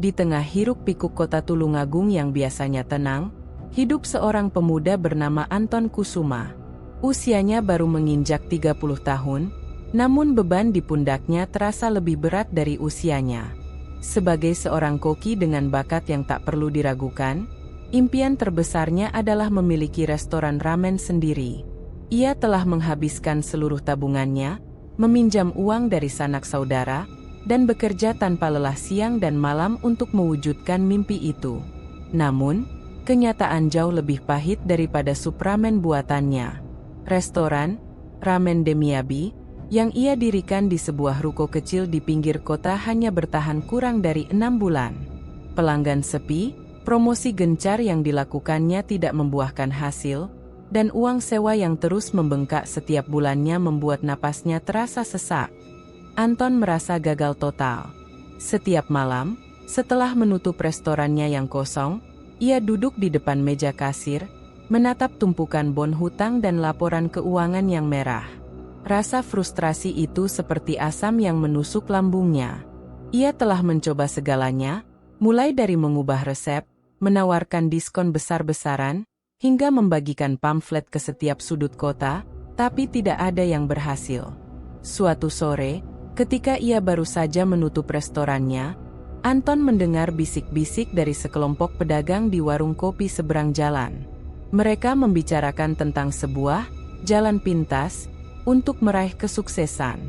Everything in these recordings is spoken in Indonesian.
Di tengah hiruk-pikuk kota Tulungagung yang biasanya tenang, hidup seorang pemuda bernama Anton Kusuma. Usianya baru menginjak 30 tahun, namun beban di pundaknya terasa lebih berat dari usianya. Sebagai seorang koki dengan bakat yang tak perlu diragukan, impian terbesarnya adalah memiliki restoran ramen sendiri. Ia telah menghabiskan seluruh tabungannya, meminjam uang dari sanak saudara, dan bekerja tanpa lelah siang dan malam untuk mewujudkan mimpi itu. Namun, kenyataan jauh lebih pahit daripada sup ramen buatannya. Restoran Ramen Demiyabi yang ia dirikan di sebuah ruko kecil di pinggir kota hanya bertahan kurang dari 6 bulan. Pelanggan sepi, promosi gencar yang dilakukannya tidak membuahkan hasil, dan uang sewa yang terus membengkak setiap bulannya membuat napasnya terasa sesak. Anton merasa gagal total. Setiap malam, setelah menutup restorannya yang kosong, ia duduk di depan meja kasir, menatap tumpukan bon hutang dan laporan keuangan yang merah. Rasa frustrasi itu seperti asam yang menusuk lambungnya. Ia telah mencoba segalanya, mulai dari mengubah resep, menawarkan diskon besar-besaran, hingga membagikan pamflet ke setiap sudut kota, tapi tidak ada yang berhasil. Suatu sore, ketika ia baru saja menutup restorannya, Anton mendengar bisik-bisik dari sekelompok pedagang di warung kopi seberang jalan. Mereka membicarakan tentang sebuah jalan pintas untuk meraih kesuksesan.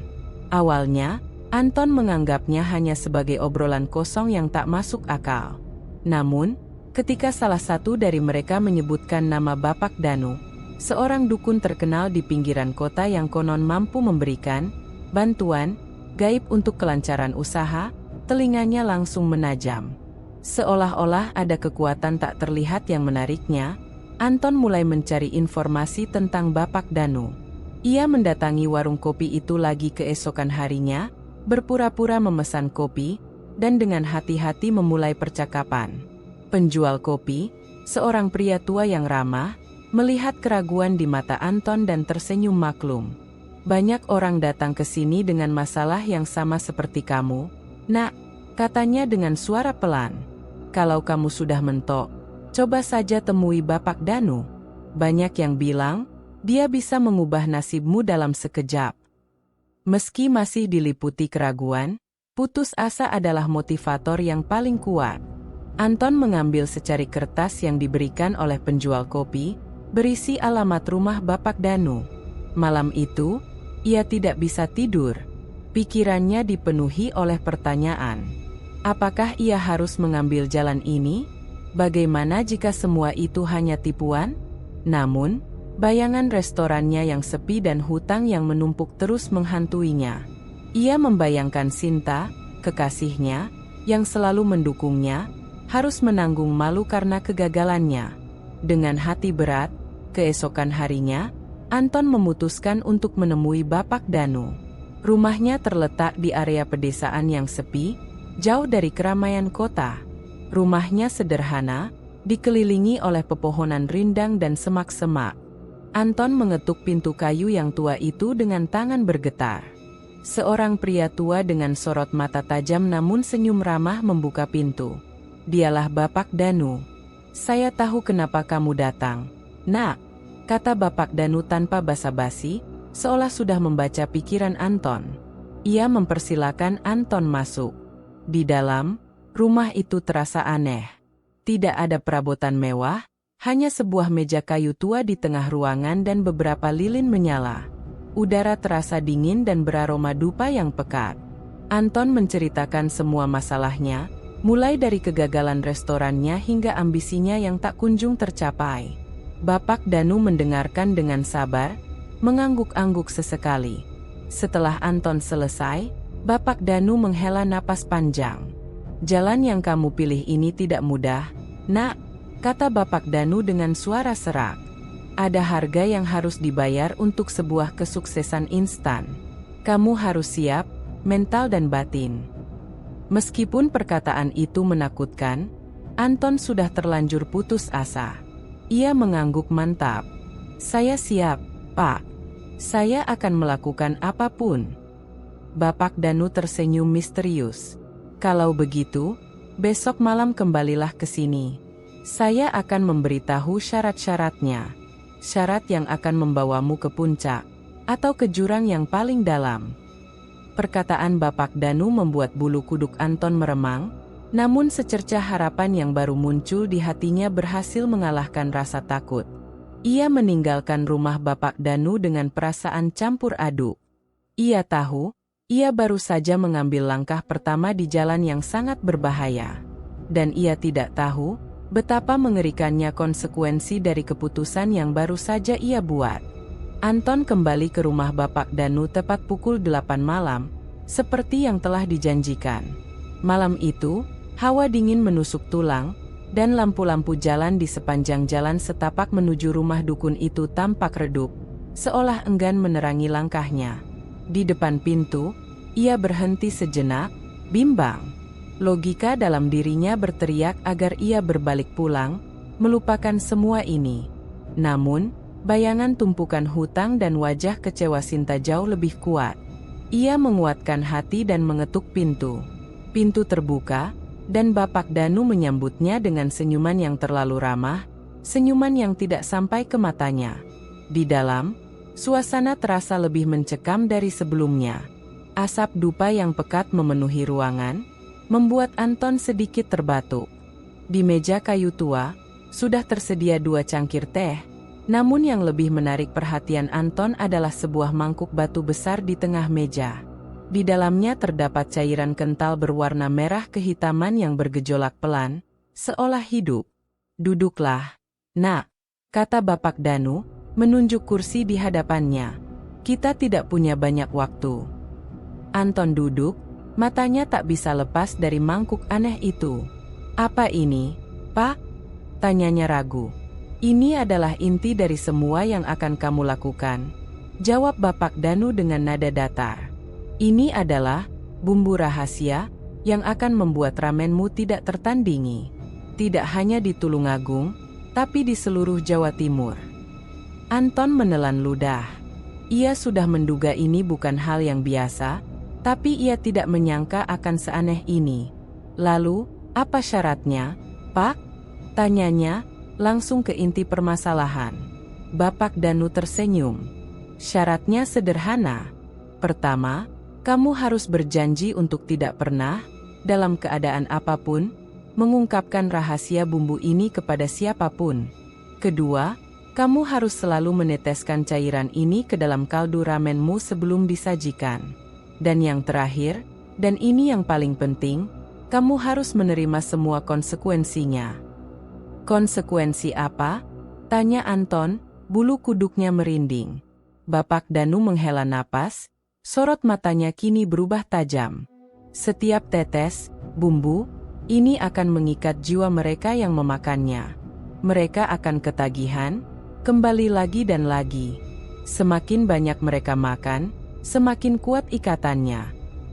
Awalnya, Anton menganggapnya hanya sebagai obrolan kosong yang tak masuk akal. Namun, ketika salah satu dari mereka menyebutkan nama Bapak Danu, seorang dukun terkenal di pinggiran kota yang konon mampu memberikan bantuan gaib untuk kelancaran usaha, telinganya langsung menajam. Seolah-olah ada kekuatan tak terlihat yang menariknya, Anton mulai mencari informasi tentang Bapak Danu. Ia mendatangi warung kopi itu lagi keesokan harinya, berpura-pura memesan kopi, dan dengan hati-hati memulai percakapan. Penjual kopi, seorang pria tua yang ramah, melihat keraguan di mata Anton dan tersenyum maklum. Banyak orang datang ke sini dengan masalah yang sama seperti kamu, Nak, katanya dengan suara pelan. Kalau kamu sudah mentok, coba saja temui Bapak Danu. Banyak yang bilang, dia bisa mengubah nasibmu dalam sekejap. Meski masih diliputi keraguan, putus asa adalah motivator yang paling kuat. Anton mengambil secari kertas yang diberikan oleh penjual kopi, berisi alamat rumah Bapak Danu. Malam itu, ia tidak bisa tidur. Pikirannya dipenuhi oleh pertanyaan. Apakah ia harus mengambil jalan ini? Bagaimana jika semua itu hanya tipuan? Namun, bayangan restorannya yang sepi dan hutang yang menumpuk terus menghantuinya. Ia membayangkan Sinta, kekasihnya, yang selalu mendukungnya, harus menanggung malu karena kegagalannya. Dengan hati berat, keesokan harinya, Anton memutuskan untuk menemui Bapak Danu. Rumahnya terletak di area pedesaan yang sepi, jauh dari keramaian kota. Rumahnya sederhana, dikelilingi oleh pepohonan rindang dan semak-semak. Anton mengetuk pintu kayu yang tua itu dengan tangan bergetar. Seorang pria tua dengan sorot mata tajam namun senyum ramah membuka pintu. Dialah Bapak Danu. Saya tahu kenapa kamu datang, Nak, kata Bapak Danu tanpa basa-basi, seolah sudah membaca pikiran Anton. Ia mempersilakan Anton masuk. Di dalam, rumah itu terasa aneh. Tidak ada perabotan mewah, hanya sebuah meja kayu tua di tengah ruangan dan beberapa lilin menyala. Udara terasa dingin dan beraroma dupa yang pekat. Anton menceritakan semua masalahnya, mulai dari kegagalan restorannya hingga ambisinya yang tak kunjung tercapai. Bapak Danu mendengarkan dengan sabar, mengangguk-angguk sesekali. Setelah Anton selesai, Bapak Danu menghela napas panjang. Jalan yang kamu pilih ini tidak mudah, Nak, kata Bapak Danu dengan suara serak. Ada harga yang harus dibayar untuk sebuah kesuksesan instan. Kamu harus siap, mental dan batin. Meskipun perkataan itu menakutkan, Anton sudah terlanjur putus asa. Ia mengangguk mantap. Saya siap, Pak. Saya akan melakukan apapun. Bapak Danu tersenyum misterius. Kalau begitu, Besok malam kembalilah ke sini. Saya akan memberitahu syarat-syaratnya. Syarat yang akan membawamu ke puncak, atau ke jurang yang paling dalam. Perkataan Bapak Danu membuat bulu kuduk Anton meremang, namun secercah harapan yang baru muncul di hatinya berhasil mengalahkan rasa takut. Ia meninggalkan rumah Bapak Danu dengan perasaan campur aduk. Ia tahu, ia baru saja mengambil langkah pertama di jalan yang sangat berbahaya. Dan ia tidak tahu betapa mengerikannya konsekuensi dari keputusan yang baru saja ia buat. Anton kembali ke rumah Bapak Danu tepat pukul 8 malam, seperti yang telah dijanjikan. Malam itu, hawa dingin menusuk tulang, dan lampu-lampu jalan di sepanjang jalan setapak menuju rumah dukun itu tampak redup, seolah enggan menerangi langkahnya. Di depan pintu, ia berhenti sejenak, bimbang. Logika dalam dirinya berteriak agar ia berbalik pulang, melupakan semua ini. Namun, bayangan tumpukan hutang dan wajah kecewa Sinta jauh lebih kuat. Ia menguatkan hati dan mengetuk pintu. Pintu terbuka, dan Bapak Danu menyambutnya dengan senyuman yang terlalu ramah, senyuman yang tidak sampai ke matanya. Di dalam, suasana terasa lebih mencekam dari sebelumnya. Asap dupa yang pekat memenuhi ruangan, membuat Anton sedikit terbatuk. Di meja kayu tua, sudah tersedia 2 cangkir teh, namun yang lebih menarik perhatian Anton adalah sebuah mangkuk batu besar di tengah meja. Di dalamnya terdapat cairan kental berwarna merah kehitaman yang bergejolak pelan, seolah hidup. "Duduklah, Nak," kata Bapak Danu, menunjuk kursi di hadapannya. "Kita tidak punya banyak waktu." Anton duduk, matanya tak bisa lepas dari mangkuk aneh itu. "Apa ini, Pak?" tanyanya ragu. "Ini adalah inti dari semua yang akan kamu lakukan," jawab Bapak Danu dengan nada datar. "Ini adalah bumbu rahasia yang akan membuat ramenmu tidak tertandingi. Tidak hanya di Tulungagung, tapi di seluruh Jawa Timur." Anton menelan ludah. Ia sudah menduga ini bukan hal yang biasa, tapi ia tidak menyangka akan seaneh ini. "Lalu, apa syaratnya, Pak?" tanyanya, langsung ke inti permasalahan. Bapak Danu tersenyum. "Syaratnya sederhana. Pertama, kamu harus berjanji untuk tidak pernah, dalam keadaan apapun, mengungkapkan rahasia bumbu ini kepada siapapun. Kedua, kamu harus selalu meneteskan cairan ini ke dalam kaldu ramenmu sebelum disajikan. Dan yang terakhir, dan ini yang paling penting, kamu harus menerima semua konsekuensinya." "Konsekuensi apa?" tanya Anton, bulu kuduknya merinding. Bapak Danu menghela napas, sorot matanya kini berubah tajam. "Setiap tetes bumbu ini akan mengikat jiwa mereka yang memakannya. Mereka akan ketagihan, kembali lagi dan lagi. Semakin banyak mereka makan, semakin kuat ikatannya.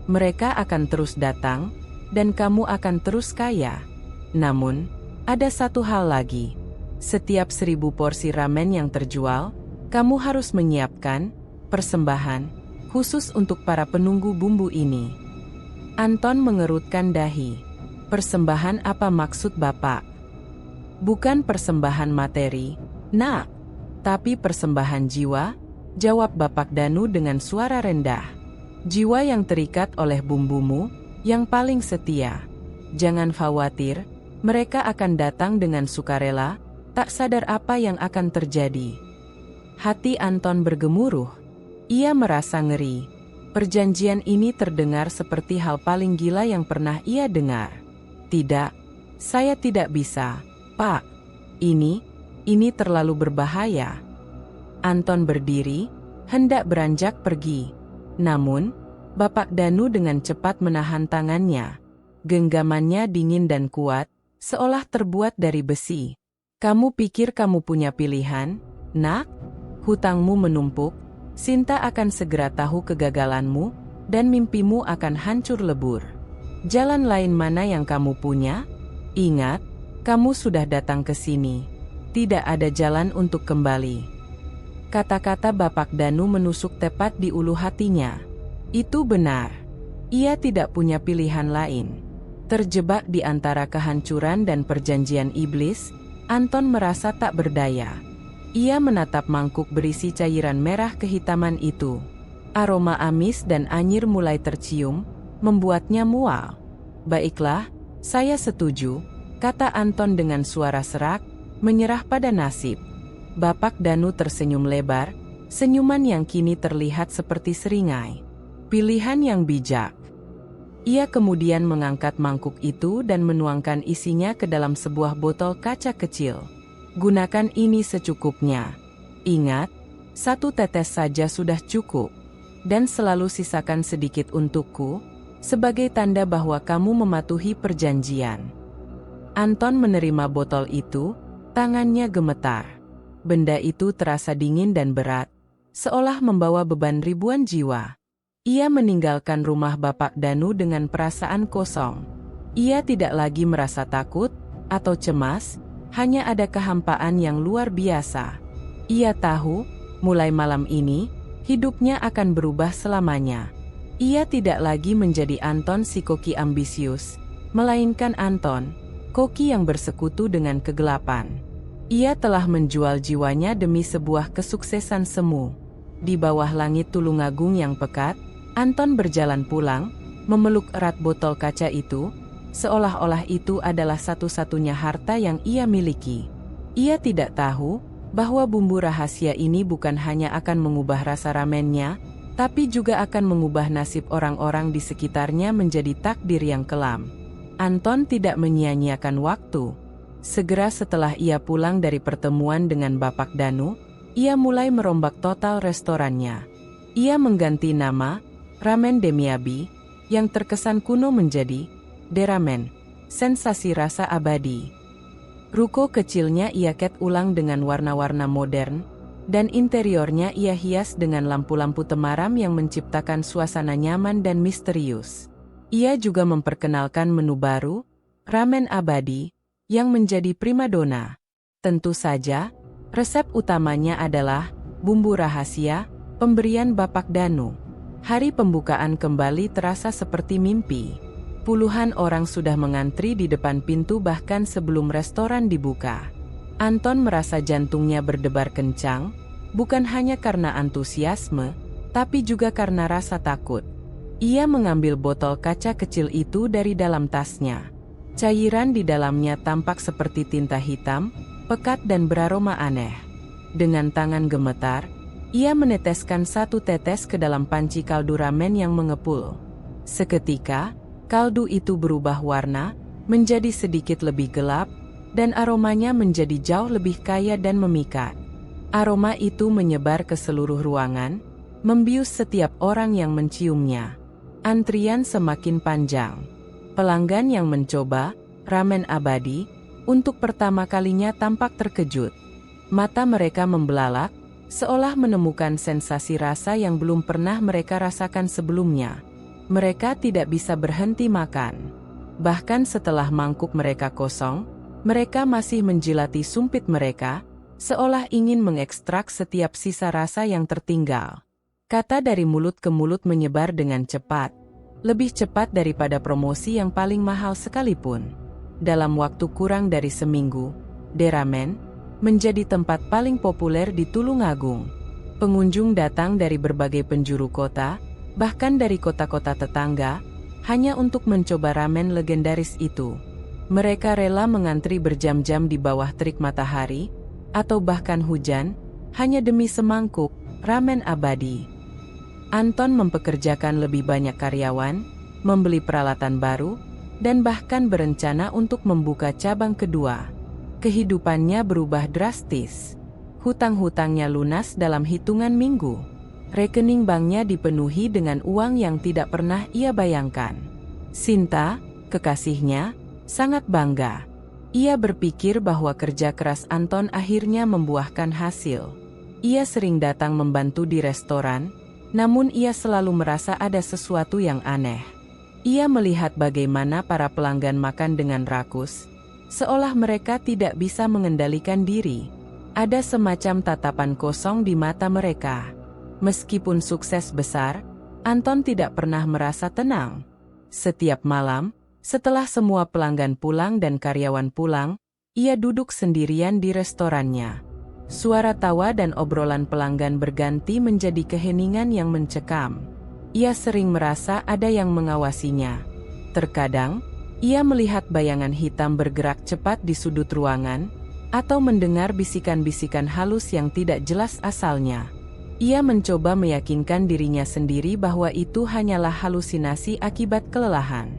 Mereka akan terus datang, dan kamu akan terus kaya. Namun, ada satu hal lagi. Setiap 1000 porsi ramen yang terjual, kamu harus menyiapkan persembahan khusus untuk para penunggu bumbu ini." Anton mengerutkan dahi. "Persembahan apa maksud Bapak?" "Bukan persembahan materi, Nak, tapi persembahan jiwa," jawab Bapak Danu dengan suara rendah. "Jiwa yang terikat oleh bumbumu, yang paling setia. Jangan khawatir, mereka akan datang dengan sukarela, tak sadar apa yang akan terjadi." Hati Anton bergemuruh. Ia merasa ngeri. Perjanjian ini terdengar seperti hal paling gila yang pernah ia dengar. "Tidak, saya tidak bisa, Pak. Ini terlalu berbahaya." Anton berdiri, hendak beranjak pergi. Namun, Bapak Danu dengan cepat menahan tangannya. Genggamannya dingin dan kuat, seolah terbuat dari besi. "Kamu pikir kamu punya pilihan, Nak? Hutangmu menumpuk, Sinta akan segera tahu kegagalanmu, dan mimpimu akan hancur lebur. Jalan lain mana yang kamu punya? Ingat, kamu sudah datang ke sini. Tidak ada jalan untuk kembali." Kata-kata Bapak Danu menusuk tepat di ulu hatinya. Itu benar. Ia tidak punya pilihan lain. Terjebak di antara kehancuran dan perjanjian iblis, Anton merasa tak berdaya. Ia menatap mangkuk berisi cairan merah kehitaman itu. Aroma amis dan anyir mulai tercium, membuatnya mual. "Baiklah, saya setuju," kata Anton dengan suara serak, menyerah pada nasib. Bapak Danu tersenyum lebar, senyuman yang kini terlihat seperti seringai. "Pilihan yang bijak." Ia kemudian mengangkat mangkuk itu dan menuangkan isinya ke dalam sebuah botol kaca kecil. "Gunakan ini secukupnya. Ingat, 1 tetes saja sudah cukup. Dan selalu sisakan sedikit untukku, sebagai tanda bahwa kamu mematuhi perjanjian." Anton menerima botol itu, tangannya gemetar. Benda itu terasa dingin dan berat, seolah membawa beban ribuan jiwa. Ia meninggalkan rumah Bapak Danu dengan perasaan kosong. Ia tidak lagi merasa takut atau cemas, hanya ada kehampaan yang luar biasa. Ia tahu, mulai malam ini, hidupnya akan berubah selamanya. Ia tidak lagi menjadi Anton si koki ambisius, melainkan Anton, koki yang bersekutu dengan kegelapan. Ia telah menjual jiwanya demi sebuah kesuksesan semu. Di bawah langit Tulungagung yang pekat, Anton berjalan pulang, memeluk erat botol kaca itu, seolah-olah itu adalah satu-satunya harta yang ia miliki. Ia tidak tahu bahwa bumbu rahasia ini bukan hanya akan mengubah rasa ramennya, tapi juga akan mengubah nasib orang-orang di sekitarnya menjadi takdir yang kelam. Anton tidak menyia-nyiakan waktu. Segera setelah ia pulang dari pertemuan dengan Bapak Danu, ia mulai merombak total restorannya. Ia mengganti nama Ramen Demiabi, yang terkesan kuno menjadi Deramen, sensasi rasa abadi. Ruko kecilnya ia cat ulang dengan warna-warna modern, dan interiornya ia hias dengan lampu-lampu temaram yang menciptakan suasana nyaman dan misterius. Ia juga memperkenalkan menu baru, Ramen Abadi, yang menjadi primadona. Tentu saja, resep utamanya adalah bumbu rahasia, pemberian Bapak Danu. Hari pembukaan kembali terasa seperti mimpi. Puluhan orang sudah mengantri di depan pintu bahkan sebelum restoran dibuka. Anton merasa jantungnya berdebar kencang, bukan hanya karena antusiasme, tapi juga karena rasa takut. Ia mengambil botol kaca kecil itu dari dalam tasnya. Cairan di dalamnya tampak seperti tinta hitam, pekat dan beraroma aneh. Dengan tangan gemetar, ia meneteskan 1 tetes ke dalam panci kaldu ramen yang mengepul. Seketika, kaldu itu berubah warna, menjadi sedikit lebih gelap, dan aromanya menjadi jauh lebih kaya dan memikat. Aroma itu menyebar ke seluruh ruangan, membius setiap orang yang menciumnya. Antrian semakin panjang. Pelanggan yang mencoba Ramen Abadi untuk pertama kalinya tampak terkejut. Mata mereka membelalak, seolah menemukan sensasi rasa yang belum pernah mereka rasakan sebelumnya. Mereka tidak bisa berhenti makan. Bahkan setelah mangkuk mereka kosong, mereka masih menjilati sumpit mereka, seolah ingin mengekstrak setiap sisa rasa yang tertinggal. Kata dari mulut ke mulut menyebar dengan cepat, lebih cepat daripada promosi yang paling mahal sekalipun. Dalam waktu kurang dari seminggu, Deramen menjadi tempat paling populer di Tulungagung. Pengunjung datang dari berbagai penjuru kota, bahkan dari kota-kota tetangga, hanya untuk mencoba ramen legendaris itu. Mereka rela mengantri berjam-jam di bawah terik matahari, atau bahkan hujan, hanya demi semangkuk Ramen Abadi. Anton mempekerjakan lebih banyak karyawan, membeli peralatan baru, dan bahkan berencana untuk membuka cabang kedua. Kehidupannya berubah drastis. Hutang-hutangnya lunas dalam hitungan minggu. Rekening banknya dipenuhi dengan uang yang tidak pernah ia bayangkan. Sinta, kekasihnya, sangat bangga. Ia berpikir bahwa kerja keras Anton akhirnya membuahkan hasil. Ia sering datang membantu di restoran, namun ia selalu merasa ada sesuatu yang aneh. Ia melihat bagaimana para pelanggan makan dengan rakus, seolah mereka tidak bisa mengendalikan diri. Ada semacam tatapan kosong di mata mereka. Meskipun sukses besar, Anton tidak pernah merasa tenang. Setiap malam, Setelah semua pelanggan pulang dan karyawan pulang, ia duduk sendirian di restorannya. Suara tawa dan obrolan pelanggan berganti menjadi keheningan yang mencekam. Ia sering merasa ada yang mengawasinya. Terkadang, ia melihat bayangan hitam bergerak cepat di sudut ruangan, atau mendengar bisikan-bisikan halus yang tidak jelas asalnya. Ia mencoba meyakinkan dirinya sendiri bahwa itu hanyalah halusinasi akibat kelelahan.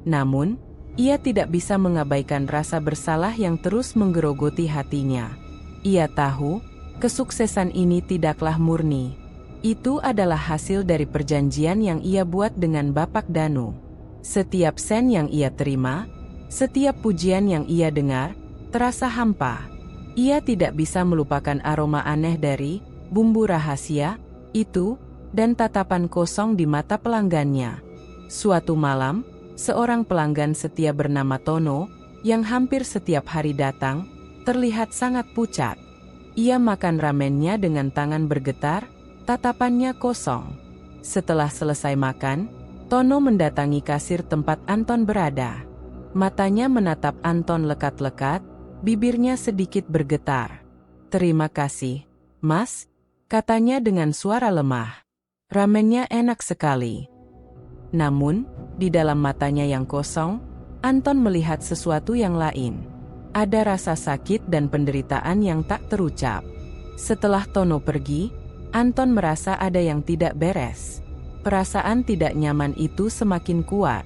Namun, ia tidak bisa mengabaikan rasa bersalah yang terus menggerogoti hatinya. Ia tahu, kesuksesan ini tidaklah murni. Itu adalah hasil dari perjanjian yang ia buat dengan Bapak Danu. Setiap sen yang ia terima, setiap pujian yang ia dengar, terasa hampa. Ia tidak bisa melupakan aroma aneh dari bumbu rahasia itu dan tatapan kosong di mata pelanggannya. Suatu malam, seorang pelanggan setia bernama Tono, yang hampir setiap hari datang, terlihat sangat pucat. Ia makan ramennya dengan tangan bergetar, tatapannya kosong. Setelah selesai makan, Tono mendatangi kasir tempat Anton berada. Matanya menatap Anton lekat-lekat, bibirnya sedikit bergetar. "Terima kasih, Mas," katanya dengan suara lemah. "Ramennya enak sekali." Namun, di dalam matanya yang kosong, Anton melihat sesuatu yang lain. Ada rasa sakit dan penderitaan yang tak terucap. Setelah Tono pergi, Anton merasa ada yang tidak beres. Perasaan tidak nyaman itu semakin kuat.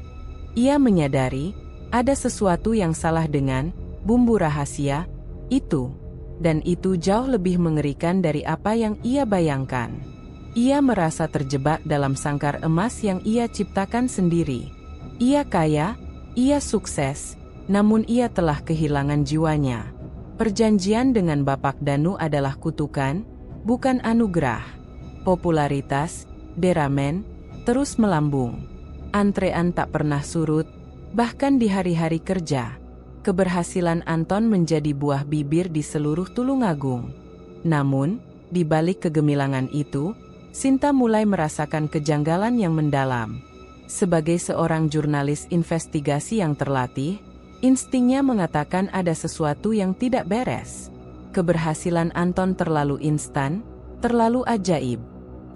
Ia menyadari, ada sesuatu yang salah dengan bumbu rahasia itu. Dan itu jauh lebih mengerikan dari apa yang ia bayangkan. Ia merasa terjebak dalam sangkar emas yang ia ciptakan sendiri. Ia kaya, ia sukses, namun ia telah kehilangan jiwanya. Perjanjian dengan Bapak Danu adalah kutukan, bukan anugerah. Popularitas, deramen, terus melambung. Antrean tak pernah surut, bahkan di hari-hari kerja. Keberhasilan Anton menjadi buah bibir di seluruh Tulungagung. Namun, di balik kegemilangan itu, Sinta mulai merasakan kejanggalan yang mendalam. Sebagai seorang jurnalis investigasi yang terlatih, instingnya mengatakan ada sesuatu yang tidak beres. Keberhasilan Anton terlalu instan, terlalu ajaib.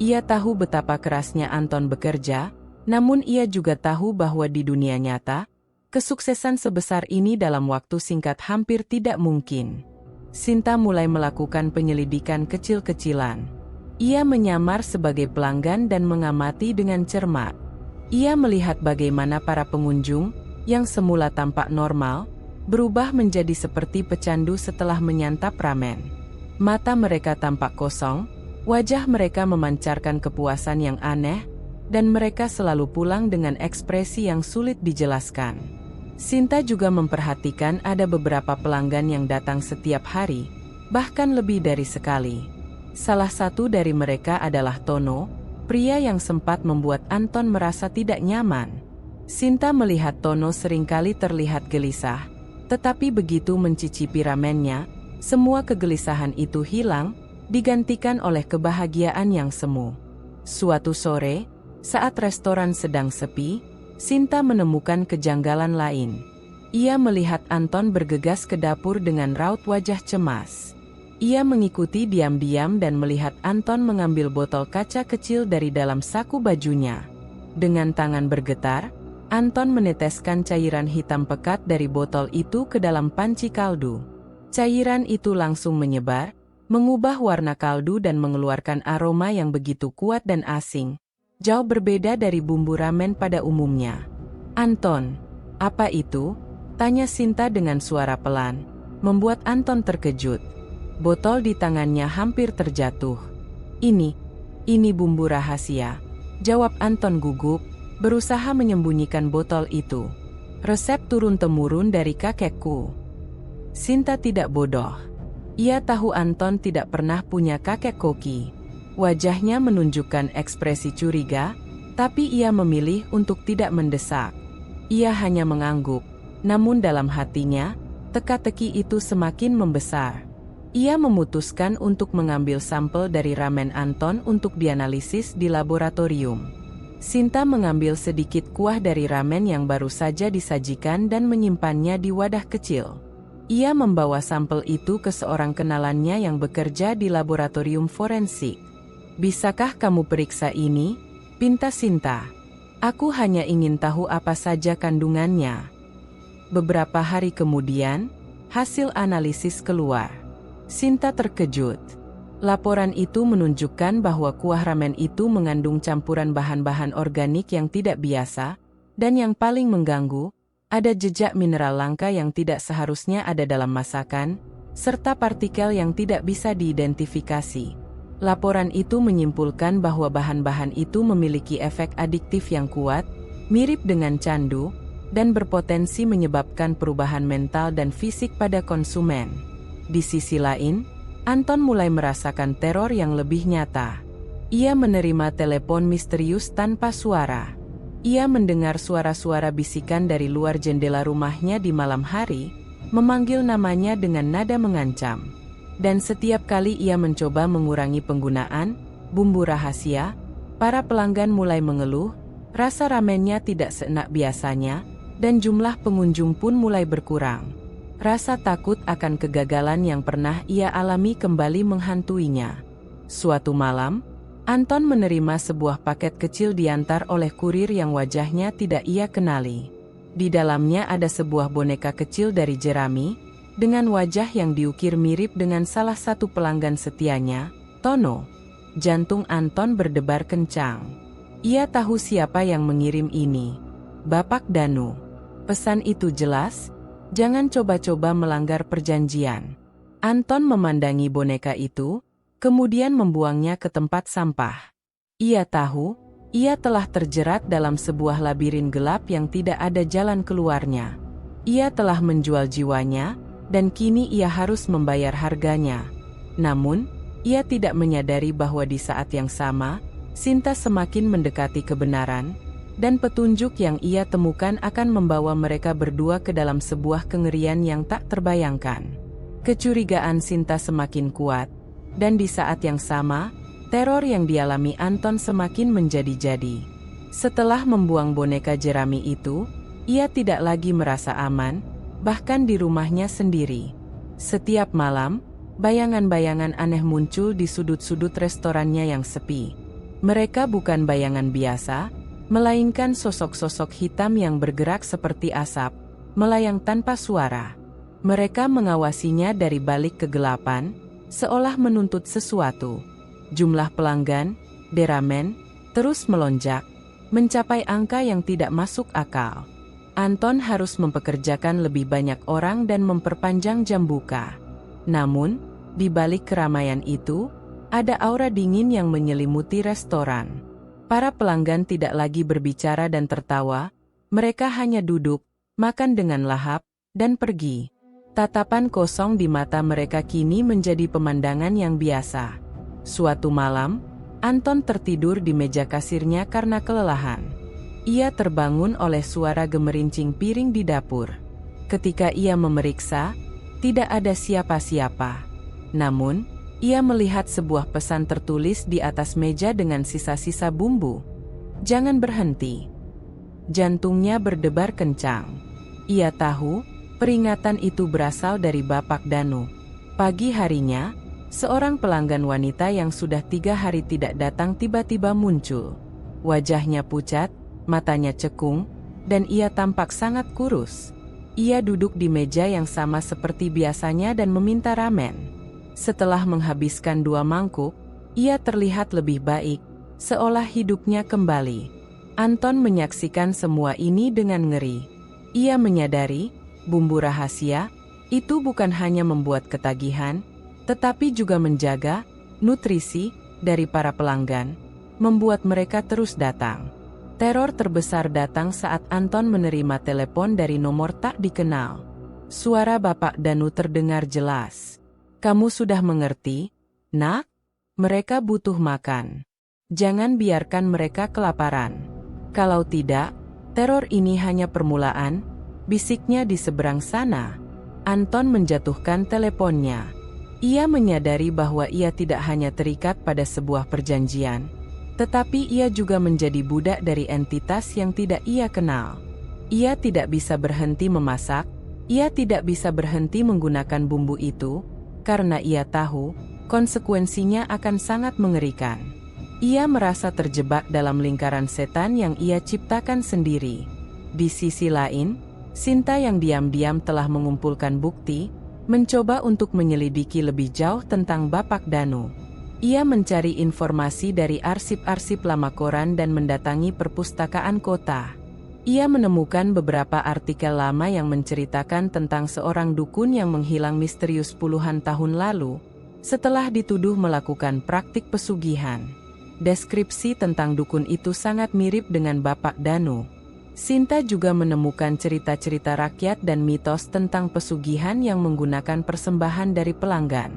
Ia tahu betapa kerasnya Anton bekerja, namun ia juga tahu bahwa di dunia nyata, kesuksesan sebesar ini dalam waktu singkat hampir tidak mungkin. Sinta mulai melakukan penyelidikan kecil-kecilan. Ia menyamar sebagai pelanggan dan mengamati dengan cermat. Ia melihat bagaimana para pengunjung, yang semula tampak normal, berubah menjadi seperti pecandu setelah menyantap ramen. Mata mereka tampak kosong, wajah mereka memancarkan kepuasan yang aneh, dan mereka selalu pulang dengan ekspresi yang sulit dijelaskan. Sinta juga memperhatikan ada beberapa pelanggan yang datang setiap hari, bahkan lebih dari sekali. Salah satu dari mereka adalah Tono, pria yang sempat membuat Anton merasa tidak nyaman. Sinta melihat Tono seringkali terlihat gelisah, tetapi begitu mencicipi ramennya, semua kegelisahan itu hilang, digantikan oleh kebahagiaan yang semu. Suatu sore, saat restoran sedang sepi, Sinta menemukan kejanggalan lain. Ia melihat Anton bergegas ke dapur dengan raut wajah cemas. Ia mengikuti diam-diam dan melihat Anton mengambil botol kaca kecil dari dalam saku bajunya. Dengan tangan bergetar, Anton meneteskan cairan hitam pekat dari botol itu ke dalam panci kaldu. Cairan itu langsung menyebar, mengubah warna kaldu dan mengeluarkan aroma yang begitu kuat dan asing, jauh berbeda dari bumbu ramen pada umumnya. "Anton, apa itu?" tanya Sinta dengan suara pelan, membuat Anton terkejut. Botol di tangannya hampir terjatuh. Ini bumbu rahasia," jawab Anton gugup, berusaha menyembunyikan botol itu. "Resep turun-temurun dari kakekku." Sinta tidak bodoh. Ia tahu Anton tidak pernah punya kakek koki. Wajahnya menunjukkan ekspresi curiga, tapi ia memilih untuk tidak mendesak. Ia hanya mengangguk, namun dalam hatinya, teka-teki itu semakin membesar. Ia memutuskan untuk mengambil sampel dari ramen Anton untuk dianalisis di laboratorium. Sinta mengambil sedikit kuah dari ramen yang baru saja disajikan dan menyimpannya di wadah kecil. Ia membawa sampel itu ke seorang kenalannya yang bekerja di laboratorium forensik. "Bisakah kamu periksa ini?" pinta Sinta. "Aku hanya ingin tahu apa saja kandungannya." Beberapa hari kemudian, hasil analisis keluar. Sinta terkejut. Laporan itu menunjukkan bahwa kuah ramen itu mengandung campuran bahan-bahan organik yang tidak biasa, dan yang paling mengganggu, ada jejak mineral langka yang tidak seharusnya ada dalam masakan, serta partikel yang tidak bisa diidentifikasi. Laporan itu menyimpulkan bahwa bahan-bahan itu memiliki efek adiktif yang kuat, mirip dengan candu, dan berpotensi menyebabkan perubahan mental dan fisik pada konsumen. Di sisi lain, Anton mulai merasakan teror yang lebih nyata. Ia menerima telepon misterius tanpa suara. Ia mendengar suara-suara bisikan dari luar jendela rumahnya di malam hari, memanggil namanya dengan nada mengancam. Dan setiap kali ia mencoba mengurangi penggunaan bumbu rahasia, para pelanggan mulai mengeluh, rasa ramennya tidak seenak biasanya, dan jumlah pengunjung pun mulai berkurang. Rasa takut akan kegagalan yang pernah ia alami kembali menghantuinya. Suatu malam, Anton menerima sebuah paket kecil diantar oleh kurir yang wajahnya tidak ia kenali. Di dalamnya ada sebuah boneka kecil dari jerami, dengan wajah yang diukir mirip dengan salah satu pelanggan setianya, Tono. Jantung Anton berdebar kencang. Ia tahu siapa yang mengirim ini. Bapak Danu. Pesan itu jelas, jangan coba-coba melanggar perjanjian. Anton memandangi boneka itu, kemudian membuangnya ke tempat sampah. Ia tahu, ia telah terjerat dalam sebuah labirin gelap yang tidak ada jalan keluarnya. Ia telah menjual jiwanya, dan kini ia harus membayar harganya. Namun, ia tidak menyadari bahwa di saat yang sama, Sinta semakin mendekati kebenaran, dan petunjuk yang ia temukan akan membawa mereka berdua ke dalam sebuah kengerian yang tak terbayangkan. Kecurigaan Sinta semakin kuat, dan di saat yang sama, teror yang dialami Anton semakin menjadi-jadi. Setelah membuang boneka jerami itu, ia tidak lagi merasa aman, bahkan di rumahnya sendiri. Setiap malam, bayangan-bayangan aneh muncul di sudut-sudut restorannya yang sepi. Mereka bukan bayangan biasa, melainkan sosok-sosok hitam yang bergerak seperti asap, melayang tanpa suara. Mereka mengawasinya dari balik kegelapan, seolah menuntut sesuatu. Jumlah pelanggan, deramen, terus melonjak, mencapai angka yang tidak masuk akal. Anton harus mempekerjakan lebih banyak orang dan memperpanjang jam buka. Namun, di balik keramaian itu, ada aura dingin yang menyelimuti restoran. Para pelanggan tidak lagi berbicara dan tertawa, mereka hanya duduk, makan dengan lahap, dan pergi. Tatapan kosong di mata mereka kini menjadi pemandangan yang biasa. Suatu malam, Anton tertidur di meja kasirnya karena kelelahan. Ia terbangun oleh suara gemerincing piring di dapur. Ketika ia memeriksa, tidak ada siapa-siapa. Namun, ia melihat sebuah pesan tertulis di atas meja dengan sisa-sisa bumbu. "Jangan berhenti." Jantungnya berdebar kencang. Ia tahu, peringatan itu berasal dari Bapak Danu. Pagi harinya, seorang pelanggan wanita yang sudah 3 hari tidak datang tiba-tiba muncul. Wajahnya pucat, matanya cekung, dan ia tampak sangat kurus. Ia duduk di meja yang sama seperti biasanya dan meminta ramen. Setelah menghabiskan 2 mangkuk, ia terlihat lebih baik, seolah hidupnya kembali. Anton menyaksikan semua ini dengan ngeri. Ia menyadari, bumbu rahasia, itu bukan hanya membuat ketagihan, tetapi juga menjaga nutrisi dari para pelanggan, membuat mereka terus datang. Teror terbesar datang saat Anton menerima telepon dari nomor tak dikenal. Suara Bapak Danu terdengar jelas. "Kamu sudah mengerti, Nak? Mereka butuh makan. Jangan biarkan mereka kelaparan. Kalau tidak, teror ini hanya permulaan," bisiknya di seberang sana. Anton menjatuhkan teleponnya. Ia menyadari bahwa ia tidak hanya terikat pada sebuah perjanjian, Tetapi ia juga menjadi budak dari entitas yang tidak ia kenal. Ia tidak bisa berhenti memasak, ia tidak bisa berhenti menggunakan bumbu itu, karena ia tahu, konsekuensinya akan sangat mengerikan. Ia merasa terjebak dalam lingkaran setan yang ia ciptakan sendiri. Di sisi lain, Sinta yang diam-diam telah mengumpulkan bukti, mencoba untuk menyelidiki lebih jauh tentang Bapak Danu. Ia mencari informasi dari arsip-arsip lama koran dan mendatangi perpustakaan kota. Ia menemukan beberapa artikel lama yang menceritakan tentang seorang dukun yang menghilang misterius puluhan tahun lalu, setelah dituduh melakukan praktik pesugihan. Deskripsi tentang dukun itu sangat mirip dengan Bapak Danu. Sinta juga menemukan cerita-cerita rakyat dan mitos tentang pesugihan yang menggunakan persembahan dari pelanggan.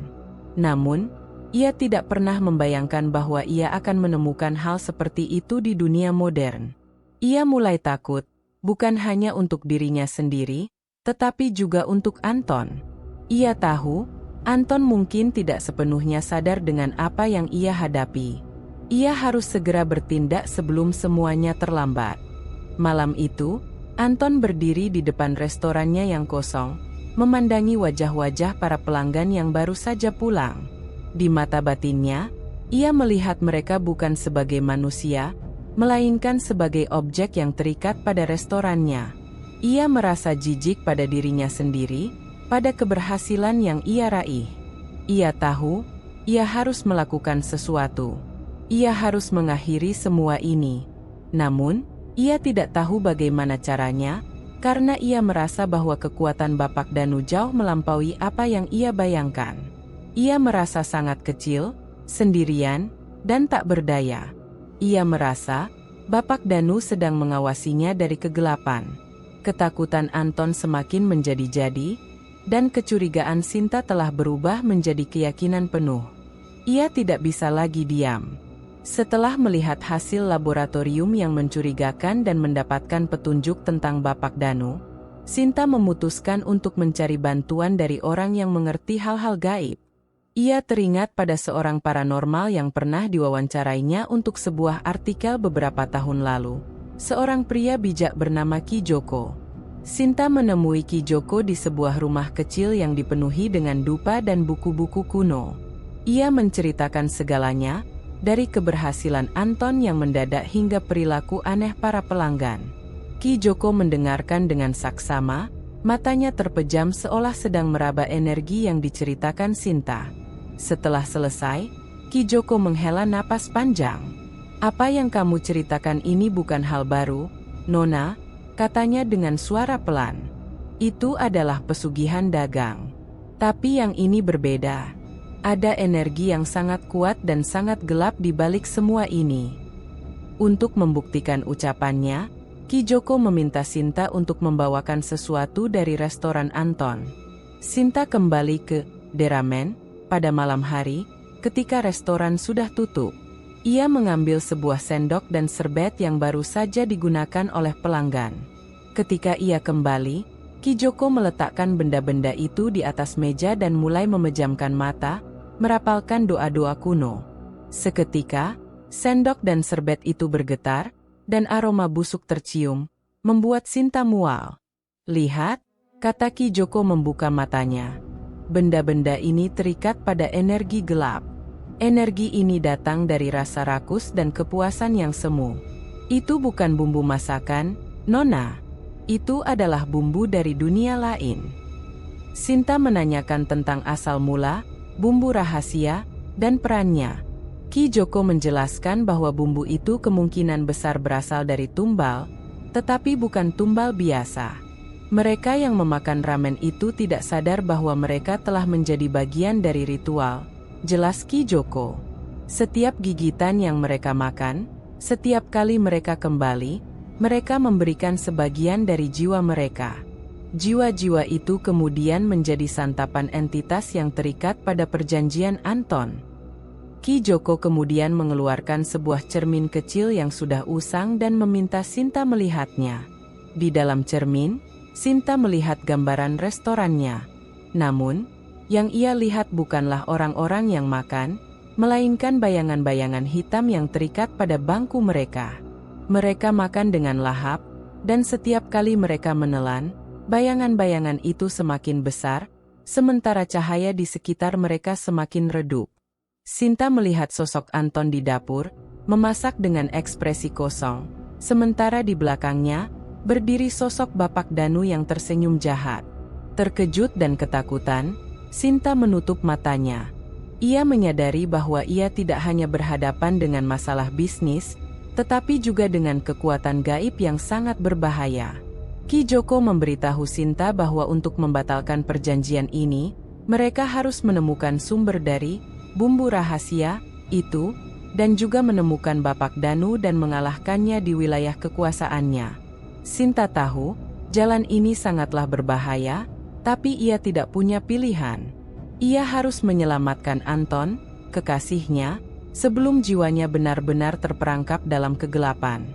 Namun, ia tidak pernah membayangkan bahwa ia akan menemukan hal seperti itu di dunia modern. Ia mulai takut, bukan hanya untuk dirinya sendiri, tetapi juga untuk Anton. Ia tahu, Anton mungkin tidak sepenuhnya sadar dengan apa yang ia hadapi. Ia harus segera bertindak sebelum semuanya terlambat. Malam itu, Anton berdiri di depan restorannya yang kosong, memandangi wajah-wajah para pelanggan yang baru saja pulang. Di mata batinnya, ia melihat mereka bukan sebagai manusia, melainkan sebagai objek yang terikat pada restorannya. Ia merasa jijik pada dirinya sendiri, pada keberhasilan yang ia raih. Ia tahu, ia harus melakukan sesuatu. Ia harus mengakhiri semua ini. Namun, ia tidak tahu bagaimana caranya, karena ia merasa bahwa kekuatan Bapak Danu jauh melampaui apa yang ia bayangkan. Ia merasa sangat kecil, sendirian, dan tak berdaya. Ia merasa, Bapak Danu sedang mengawasinya dari kegelapan. Ketakutan Anton semakin menjadi-jadi, dan kecurigaan Sinta telah berubah menjadi keyakinan penuh. Ia tidak bisa lagi diam. Setelah melihat hasil laboratorium yang mencurigakan dan mendapatkan petunjuk tentang Bapak Danu, Sinta memutuskan untuk mencari bantuan dari orang yang mengerti hal-hal gaib. Ia teringat pada seorang paranormal yang pernah diwawancarainya untuk sebuah artikel beberapa tahun lalu. Seorang pria bijak bernama Ki Joko. Sinta menemui Ki Joko di sebuah rumah kecil yang dipenuhi dengan dupa dan buku-buku kuno. Ia menceritakan segalanya, dari keberhasilan Anton yang mendadak hingga perilaku aneh para pelanggan. Ki Joko mendengarkan dengan saksama, matanya terpejam seolah sedang meraba energi yang diceritakan Sinta. Setelah selesai, Ki Joko menghela napas panjang. "Apa yang kamu ceritakan ini bukan hal baru, Nona," katanya dengan suara pelan. "Itu adalah pesugihan dagang. Tapi yang ini berbeda. Ada energi yang sangat kuat dan sangat gelap di balik semua ini." Untuk membuktikan ucapannya, Ki Joko meminta Sinta untuk membawakan sesuatu dari restoran Anton. Sinta kembali ke Deramen pada malam hari, ketika restoran sudah tutup. Ia mengambil sebuah sendok dan serbet yang baru saja digunakan oleh pelanggan. Ketika ia kembali, Ki Joko meletakkan benda-benda itu di atas meja dan mulai memejamkan mata, merapalkan doa-doa kuno. Seketika, sendok dan serbet itu bergetar, dan aroma busuk tercium, membuat Sinta mual. "Lihat," kata Ki Joko membuka matanya. "Benda-benda ini terikat pada energi gelap. Energi ini datang dari rasa rakus dan kepuasan yang semu. Itu bukan bumbu masakan, Nona. Itu adalah bumbu dari dunia lain." Sinta menanyakan tentang asal mula, bumbu rahasia, dan perannya. Ki Joko menjelaskan bahwa bumbu itu kemungkinan besar berasal dari tumbal, tetapi bukan tumbal biasa. Mereka yang memakan ramen itu tidak sadar bahwa mereka telah menjadi bagian dari ritual, jelas Ki Joko. Setiap gigitan yang mereka makan, setiap kali mereka kembali, mereka memberikan sebagian dari jiwa mereka. Jiwa-jiwa itu kemudian menjadi santapan entitas yang terikat pada perjanjian Anton. Ki Joko kemudian mengeluarkan sebuah cermin kecil yang sudah usang dan meminta Sinta melihatnya. Di dalam cermin, Sinta melihat gambaran restorannya. Namun, yang ia lihat bukanlah orang-orang yang makan, melainkan bayangan-bayangan hitam yang terikat pada bangku mereka. Mereka makan dengan lahap, dan setiap kali mereka menelan, bayangan-bayangan itu semakin besar, sementara cahaya di sekitar mereka semakin redup. Sinta melihat sosok Anton di dapur, memasak dengan ekspresi kosong, sementara di belakangnya, berdiri sosok Bapak Danu yang tersenyum jahat. Terkejut dan ketakutan, Sinta menutup matanya. Ia menyadari bahwa ia tidak hanya berhadapan dengan masalah bisnis, tetapi juga dengan kekuatan gaib yang sangat berbahaya. Ki Joko memberitahu Sinta bahwa untuk membatalkan perjanjian ini, mereka harus menemukan sumber dari bumbu rahasia itu, dan juga menemukan Bapak Danu dan mengalahkannya di wilayah kekuasaannya. Sinta tahu, jalan ini sangatlah berbahaya, tapi ia tidak punya pilihan. Ia harus menyelamatkan Anton, kekasihnya, sebelum jiwanya benar-benar terperangkap dalam kegelapan.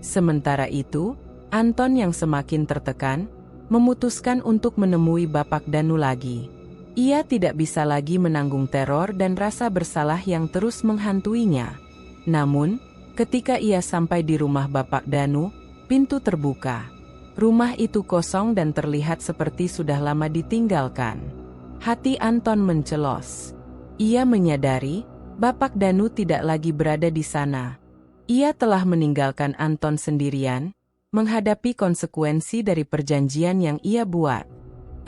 Sementara itu, Anton yang semakin tertekan, memutuskan untuk menemui Bapak Danu lagi. Ia tidak bisa lagi menanggung teror dan rasa bersalah yang terus menghantuinya. Namun, ketika ia sampai di rumah Bapak Danu, pintu terbuka. Rumah itu kosong dan terlihat seperti sudah lama ditinggalkan. Hati Anton mencelos. Ia menyadari, Bapak Danu tidak lagi berada di sana. Ia telah meninggalkan Anton sendirian, menghadapi konsekuensi dari perjanjian yang ia buat.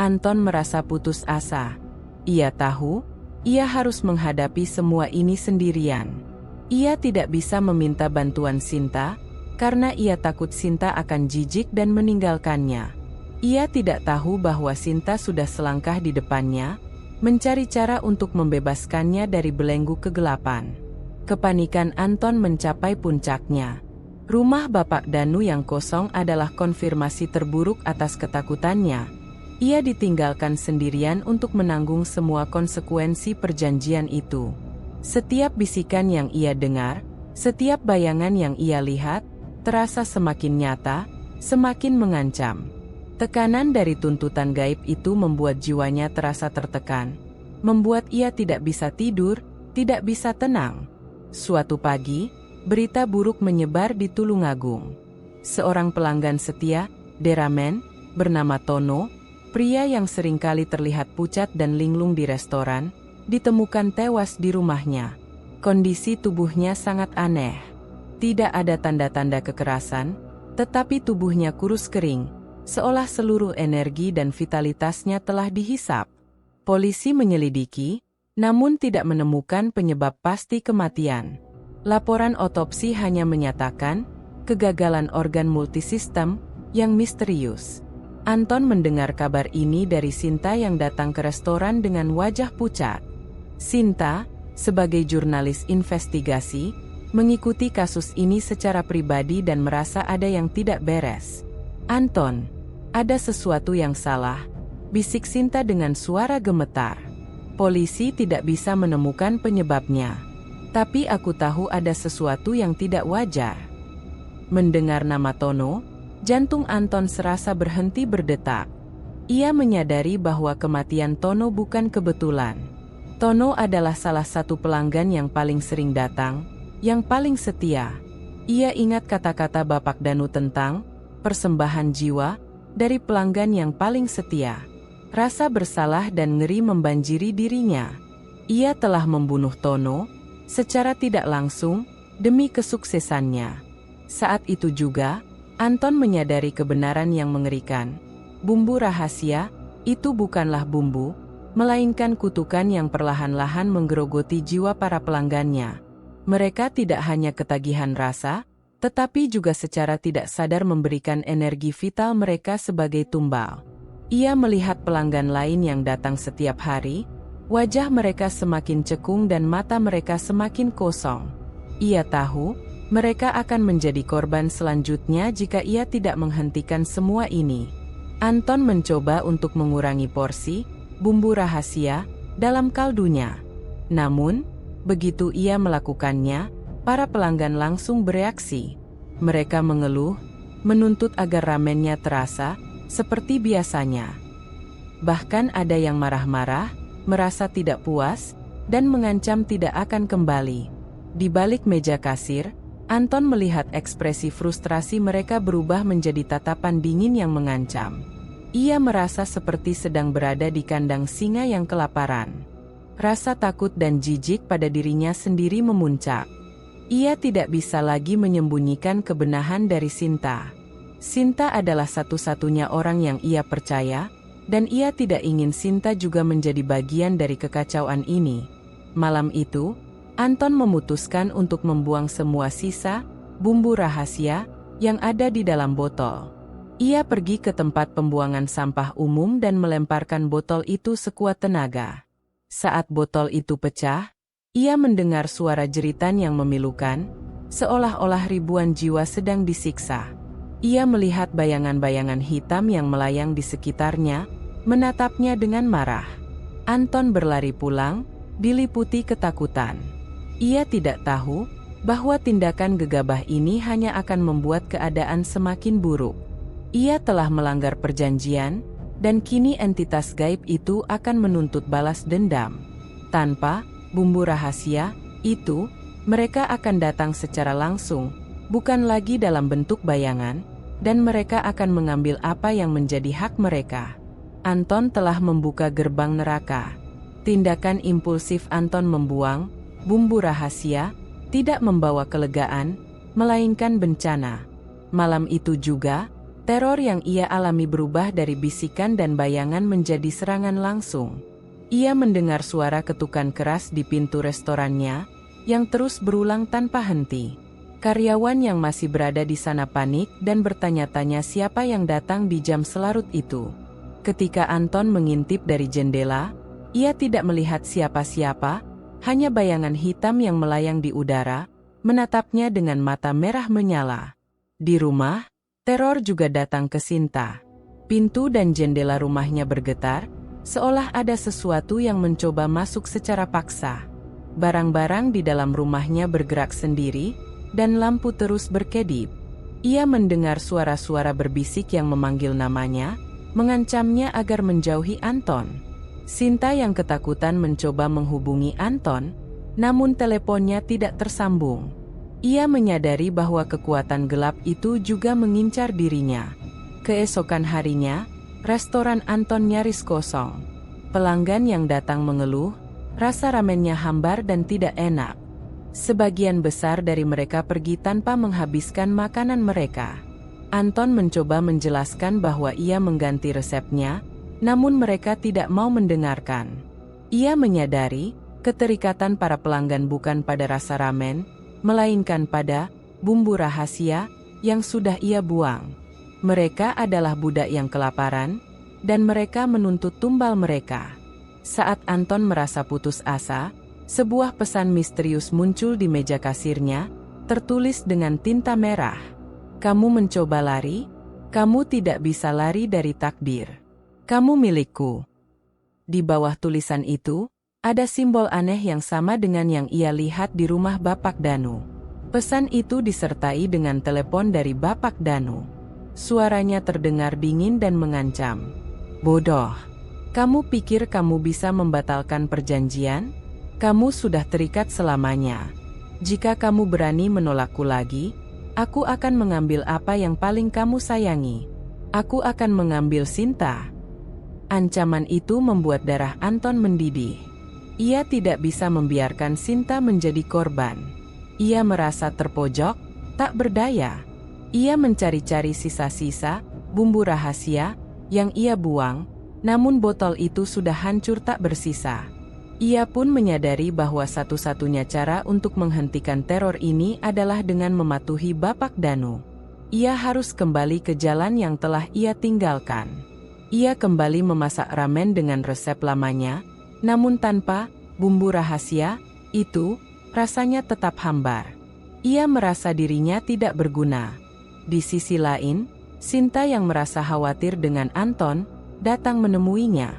Anton merasa putus asa. Ia tahu, ia harus menghadapi semua ini sendirian. Ia tidak bisa meminta bantuan Sinta, karena ia takut Sinta akan jijik dan meninggalkannya. Ia tidak tahu bahwa Sinta sudah selangkah di depannya, mencari cara untuk membebaskannya dari belenggu kegelapan. Kepanikan Anton mencapai puncaknya. Rumah Bapak Danu yang kosong adalah konfirmasi terburuk atas ketakutannya. Ia ditinggalkan sendirian untuk menanggung semua konsekuensi perjanjian itu. Setiap bisikan yang ia dengar, setiap bayangan yang ia lihat, terasa semakin nyata, semakin mengancam. Tekanan dari tuntutan gaib itu membuat jiwanya terasa tertekan, membuat ia tidak bisa tidur, tidak bisa tenang. Suatu pagi, berita buruk menyebar di Tulungagung. Seorang pelanggan setia, deramen, bernama Tono, pria yang seringkali terlihat pucat dan linglung di restoran, ditemukan tewas di rumahnya. Kondisi tubuhnya sangat aneh. Tidak ada tanda-tanda kekerasan, tetapi tubuhnya kurus kering, seolah seluruh energi dan vitalitasnya telah dihisap. Polisi menyelidiki, namun tidak menemukan penyebab pasti kematian. Laporan otopsi hanya menyatakan kegagalan organ multisistem yang misterius. Anton mendengar kabar ini dari Sinta yang datang ke restoran dengan wajah pucat. Sinta, sebagai jurnalis investigasi, mengikuti kasus ini secara pribadi dan merasa ada yang tidak beres. "Anton, ada sesuatu yang salah," bisik Sinta dengan suara gemetar. "Polisi tidak bisa menemukan penyebabnya. Tapi aku tahu ada sesuatu yang tidak wajar." Mendengar nama Tono, jantung Anton serasa berhenti berdetak. Ia menyadari bahwa kematian Tono bukan kebetulan. Tono adalah salah satu pelanggan yang paling sering datang, yang paling setia. Ia ingat kata-kata Bapak Danu tentang persembahan jiwa dari pelanggan yang paling setia. Rasa bersalah dan ngeri membanjiri dirinya. Ia telah membunuh Tono secara tidak langsung demi kesuksesannya. Saat itu juga, Anton menyadari kebenaran yang mengerikan. Bumbu rahasia itu bukanlah bumbu, melainkan kutukan yang perlahan-lahan menggerogoti jiwa para pelanggannya. Mereka tidak hanya ketagihan rasa, tetapi juga secara tidak sadar memberikan energi vital mereka sebagai tumbal. Ia melihat pelanggan lain yang datang setiap hari, wajah mereka semakin cekung dan mata mereka semakin kosong. Ia tahu, mereka akan menjadi korban selanjutnya jika ia tidak menghentikan semua ini. Anton mencoba untuk mengurangi porsi bumbu rahasia dalam kaldunya. Namun, begitu ia melakukannya, para pelanggan langsung bereaksi. Mereka mengeluh, menuntut agar ramennya terasa seperti biasanya. Bahkan ada yang marah-marah, merasa tidak puas, dan mengancam tidak akan kembali. Di balik meja kasir, Anton melihat ekspresi frustrasi mereka berubah menjadi tatapan dingin yang mengancam. Ia merasa seperti sedang berada di kandang singa yang kelaparan. Rasa takut dan jijik pada dirinya sendiri memuncak. Ia tidak bisa lagi menyembunyikan kebenaran dari Sinta. Sinta adalah satu-satunya orang yang ia percaya, dan ia tidak ingin Sinta juga menjadi bagian dari kekacauan ini. Malam itu, Anton memutuskan untuk membuang semua sisa bumbu rahasia yang ada di dalam botol. Ia pergi ke tempat pembuangan sampah umum dan melemparkan botol itu sekuat tenaga. Saat botol itu pecah, ia mendengar suara jeritan yang memilukan, seolah-olah ribuan jiwa sedang disiksa. Ia melihat bayangan-bayangan hitam yang melayang di sekitarnya, menatapnya dengan marah. Anton berlari pulang, diliputi ketakutan. Ia tidak tahu bahwa tindakan gegabah ini hanya akan membuat keadaan semakin buruk. Ia telah melanggar perjanjian, dan kini entitas gaib itu akan menuntut balas dendam. Tanpa bumbu rahasia itu, mereka akan datang secara langsung, bukan lagi dalam bentuk bayangan, dan mereka akan mengambil apa yang menjadi hak mereka. Anton telah membuka gerbang neraka. Tindakan impulsif Anton membuang bumbu rahasia tidak membawa kelegaan, melainkan bencana. Malam itu juga, teror yang ia alami berubah dari bisikan dan bayangan menjadi serangan langsung. Ia mendengar suara ketukan keras di pintu restorannya, yang terus berulang tanpa henti. Karyawan yang masih berada di sana panik dan bertanya-tanya siapa yang datang di jam selarut itu. Ketika Anton mengintip dari jendela, ia tidak melihat siapa-siapa, hanya bayangan hitam yang melayang di udara, menatapnya dengan mata merah menyala. Di rumah, teror juga datang ke Sinta. Pintu dan jendela rumahnya bergetar, seolah ada sesuatu yang mencoba masuk secara paksa. Barang-barang di dalam rumahnya bergerak sendiri, dan lampu terus berkedip. Ia mendengar suara-suara berbisik yang memanggil namanya, mengancamnya agar menjauhi Anton. Sinta yang ketakutan mencoba menghubungi Anton, namun teleponnya tidak tersambung. Ia menyadari bahwa kekuatan gelap itu juga mengincar dirinya. Keesokan harinya, restoran Anton nyaris kosong. Pelanggan yang datang mengeluh, rasa ramennya hambar dan tidak enak. Sebagian besar dari mereka pergi tanpa menghabiskan makanan mereka. Anton mencoba menjelaskan bahwa ia mengganti resepnya, namun mereka tidak mau mendengarkan. Ia menyadari, keterikatan para pelanggan bukan pada rasa ramen, melainkan pada bumbu rahasia yang sudah ia buang. Mereka adalah budak yang kelaparan, dan mereka menuntut tumbal mereka. Saat Anton merasa putus asa, sebuah pesan misterius muncul di meja kasirnya, tertulis dengan tinta merah. Kamu mencoba lari? Kamu tidak bisa lari dari takdir. Kamu milikku. Di bawah tulisan itu, ada simbol aneh yang sama dengan yang ia lihat di rumah Bapak Danu. Pesan itu disertai dengan telepon dari Bapak Danu. Suaranya terdengar dingin dan mengancam. Bodoh. Kamu pikir kamu bisa membatalkan perjanjian? Kamu sudah terikat selamanya. Jika kamu berani menolakku lagi, aku akan mengambil apa yang paling kamu sayangi. Aku akan mengambil Sinta. Ancaman itu membuat darah Anton mendidih. Ia tidak bisa membiarkan Sinta menjadi korban. Ia merasa terpojok, tak berdaya. Ia mencari-cari sisa-sisa bumbu rahasia yang ia buang, namun botol itu sudah hancur tak bersisa. Ia pun menyadari bahwa satu-satunya cara untuk menghentikan teror ini adalah dengan mematuhi Bapak Danu. Ia harus kembali ke jalan yang telah ia tinggalkan. Ia kembali memasak ramen dengan resep lamanya, namun tanpa bumbu rahasia itu, rasanya tetap hambar. Ia merasa dirinya tidak berguna. Di sisi lain, Sinta yang merasa khawatir dengan Anton, datang menemuinya.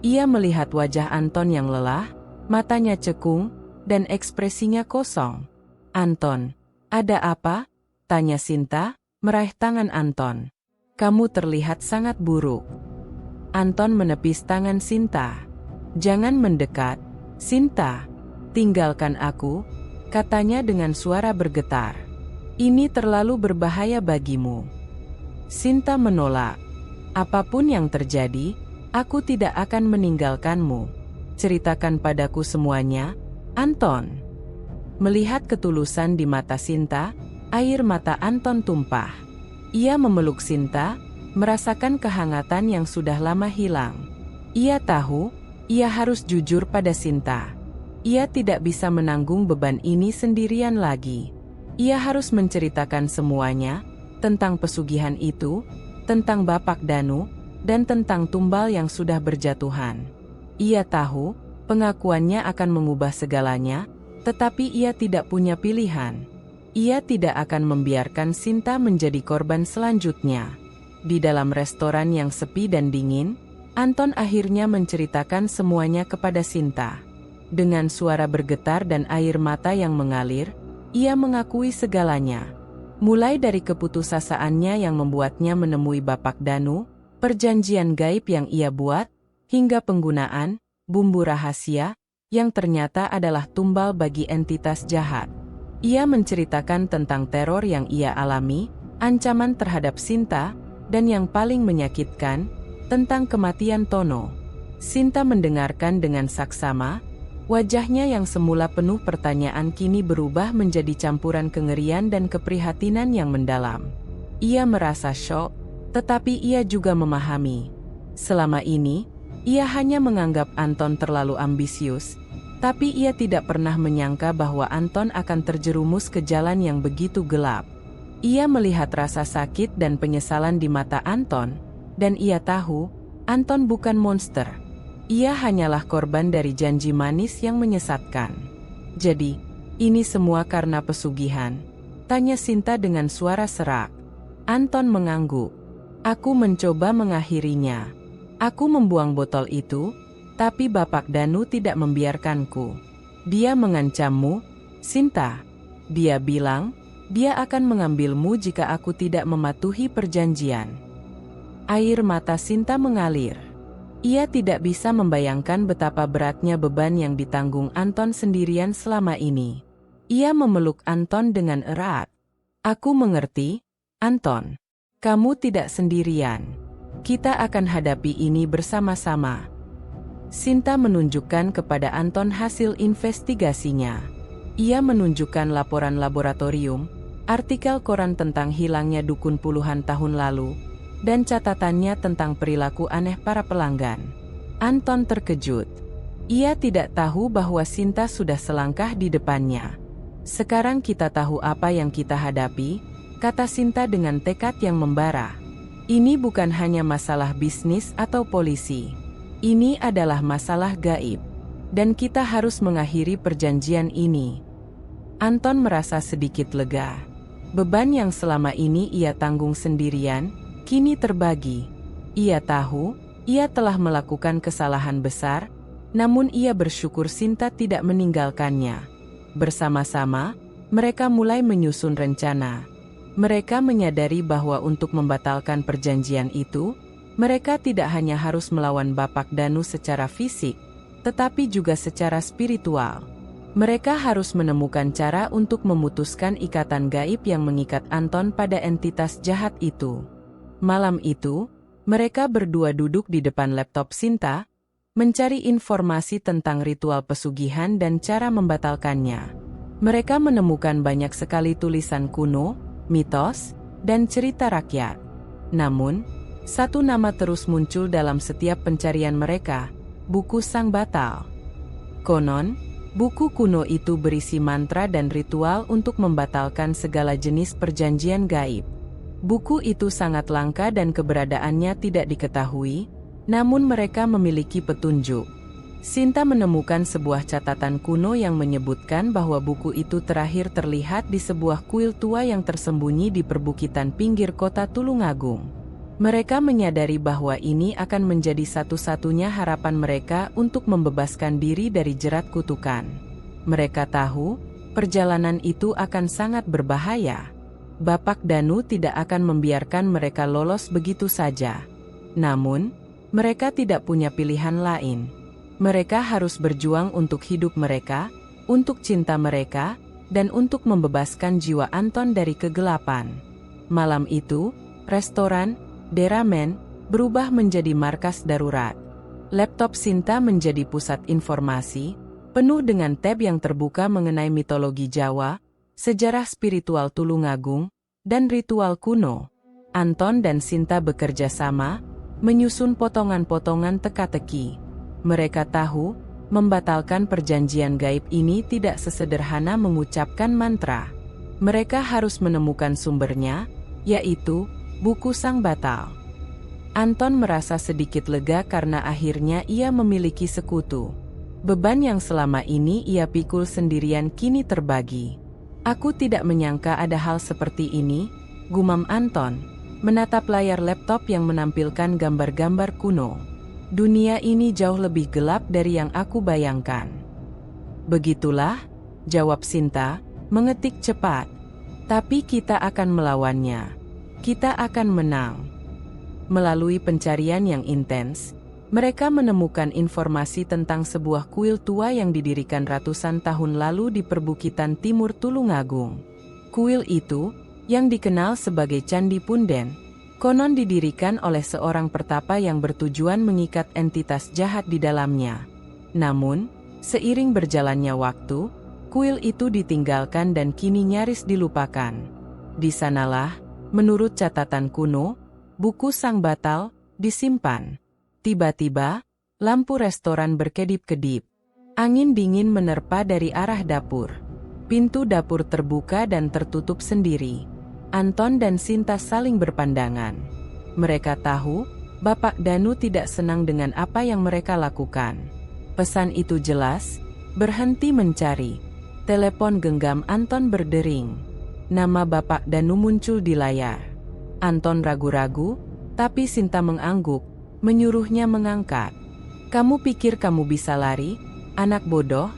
Ia melihat wajah Anton yang lelah, matanya cekung, dan ekspresinya kosong. Anton, ada apa? Tanya Sinta, meraih tangan Anton. Kamu terlihat sangat buruk. Anton menepis tangan Sinta. Jangan mendekat. "Sinta, tinggalkan aku," katanya dengan suara bergetar. "Ini terlalu berbahaya bagimu." Sinta menolak. "Apapun yang terjadi, aku tidak akan meninggalkanmu. Ceritakan padaku semuanya, Anton." Melihat ketulusan di mata Sinta, air mata Anton tumpah. Ia memeluk Sinta, merasakan kehangatan yang sudah lama hilang. Ia tahu, ia harus jujur pada Sinta. Ia tidak bisa menanggung beban ini sendirian lagi. Ia harus menceritakan semuanya, tentang pesugihan itu, tentang Bapak Danu, dan tentang tumbal yang sudah berjatuhan. Ia tahu, pengakuannya akan mengubah segalanya, tetapi ia tidak punya pilihan. Ia tidak akan membiarkan Sinta menjadi korban selanjutnya. Di dalam restoran yang sepi dan dingin, Anton akhirnya menceritakan semuanya kepada Sinta. Dengan suara bergetar dan air mata yang mengalir, ia mengakui segalanya. Mulai dari keputusasaannya yang membuatnya menemui Bapak Danu, perjanjian gaib yang ia buat, hingga penggunaan bumbu rahasia yang ternyata adalah tumbal bagi entitas jahat. Ia menceritakan tentang teror yang ia alami, ancaman terhadap Sinta, dan yang paling menyakitkan, tentang kematian Tono. Sinta mendengarkan dengan saksama. Wajahnya yang semula penuh pertanyaan kini berubah menjadi campuran kengerian dan keprihatinan yang mendalam. Ia merasa syok, tetapi ia juga memahami. Selama ini, ia hanya menganggap Anton terlalu ambisius, tapi ia tidak pernah menyangka bahwa Anton akan terjerumus ke jalan yang begitu gelap. Ia melihat rasa sakit dan penyesalan di mata Anton, dan ia tahu, Anton bukan monster. Ia hanyalah korban dari janji manis yang menyesatkan. "Jadi, ini semua karena pesugihan?" tanya Sinta dengan suara serak. Anton mengangguk. "Aku mencoba mengakhirinya. Aku membuang botol itu, tapi Bapak Danu tidak membiarkanku. Dia mengancammu, Sinta. Dia bilang, dia akan mengambilmu jika aku tidak mematuhi perjanjian." Air mata Sinta mengalir. Ia tidak bisa membayangkan betapa beratnya beban yang ditanggung Anton sendirian selama ini. Ia memeluk Anton dengan erat. "Aku mengerti, Anton. Kamu tidak sendirian. Kita akan hadapi ini bersama-sama." Sinta menunjukkan kepada Anton hasil investigasinya. Ia menunjukkan laporan laboratorium, artikel koran tentang hilangnya dukun puluhan tahun lalu, dan catatannya tentang perilaku aneh para pelanggan. Anton terkejut. Ia tidak tahu bahwa Sinta sudah selangkah di depannya. "Sekarang kita tahu apa yang kita hadapi," kata Sinta dengan tekad yang membara. "Ini bukan hanya masalah bisnis atau polisi. Ini adalah masalah gaib. Dan kita harus mengakhiri perjanjian ini." Anton merasa sedikit lega. Beban yang selama ini ia tanggung sendirian, kini terbagi. Ia tahu, ia telah melakukan kesalahan besar, namun ia bersyukur Sinta tidak meninggalkannya. Bersama-sama, mereka mulai menyusun rencana. Mereka menyadari bahwa untuk membatalkan perjanjian itu, mereka tidak hanya harus melawan Bapak Danu secara fisik, tetapi juga secara spiritual. Mereka harus menemukan cara untuk memutuskan ikatan gaib yang mengikat Anton pada entitas jahat itu. Malam itu, mereka berdua duduk di depan laptop Sinta, mencari informasi tentang ritual pesugihan dan cara membatalkannya. Mereka menemukan banyak sekali tulisan kuno, mitos, dan cerita rakyat. Namun, satu nama terus muncul dalam setiap pencarian mereka, buku Sang Batal. Konon, buku kuno itu berisi mantra dan ritual untuk membatalkan segala jenis perjanjian gaib. Buku itu sangat langka dan keberadaannya tidak diketahui, namun mereka memiliki petunjuk. Sinta menemukan sebuah catatan kuno yang menyebutkan bahwa buku itu terakhir terlihat di sebuah kuil tua yang tersembunyi di perbukitan pinggir kota Tulungagung. Mereka menyadari bahwa ini akan menjadi satu-satunya harapan mereka untuk membebaskan diri dari jerat kutukan. Mereka tahu, perjalanan itu akan sangat berbahaya. Bapak Danu tidak akan membiarkan mereka lolos begitu saja. Namun, mereka tidak punya pilihan lain. Mereka harus berjuang untuk hidup mereka, untuk cinta mereka, dan untuk membebaskan jiwa Anton dari kegelapan. Malam itu, restoran Deramen berubah menjadi markas darurat. Laptop Sinta menjadi pusat informasi, penuh dengan tab yang terbuka mengenai mitologi Jawa, sejarah spiritual Tulungagung, dan ritual kuno. Anton dan Sinta bekerja sama, menyusun potongan-potongan teka-teki. Mereka tahu, membatalkan perjanjian gaib ini tidak sesederhana mengucapkan mantra. Mereka harus menemukan sumbernya, yaitu buku Sang Batal. Anton merasa sedikit lega karena akhirnya ia memiliki sekutu. Beban yang selama ini ia pikul sendirian kini terbagi. Aku tidak menyangka ada hal seperti ini, gumam Anton, menatap layar laptop yang menampilkan gambar-gambar kuno. Dunia ini jauh lebih gelap dari yang aku bayangkan. Begitulah, jawab Sinta, mengetik cepat. Tapi kita akan melawannya. Kita akan menang. Melalui pencarian yang intens, mereka menemukan informasi tentang sebuah kuil tua yang didirikan ratusan tahun lalu di perbukitan timur Tulungagung. Kuil itu, yang dikenal sebagai Candi Punden, konon didirikan oleh seorang pertapa yang bertujuan mengikat entitas jahat di dalamnya. Namun, seiring berjalannya waktu, kuil itu ditinggalkan dan kini nyaris dilupakan. Di sanalah, menurut catatan kuno, buku Sang Batal disimpan. Tiba-tiba, lampu restoran berkedip-kedip. Angin dingin menerpa dari arah dapur. Pintu dapur terbuka dan tertutup sendiri. Anton dan Sinta saling berpandangan. Mereka tahu, Bapak Danu tidak senang dengan apa yang mereka lakukan. Pesan itu jelas, berhenti mencari. Telepon genggam Anton berdering. Nama Bapak Danu muncul di layar. Anton ragu-ragu, tapi Sinta mengangguk, menyuruhnya mengangkat. Kamu pikir kamu bisa lari, anak bodoh?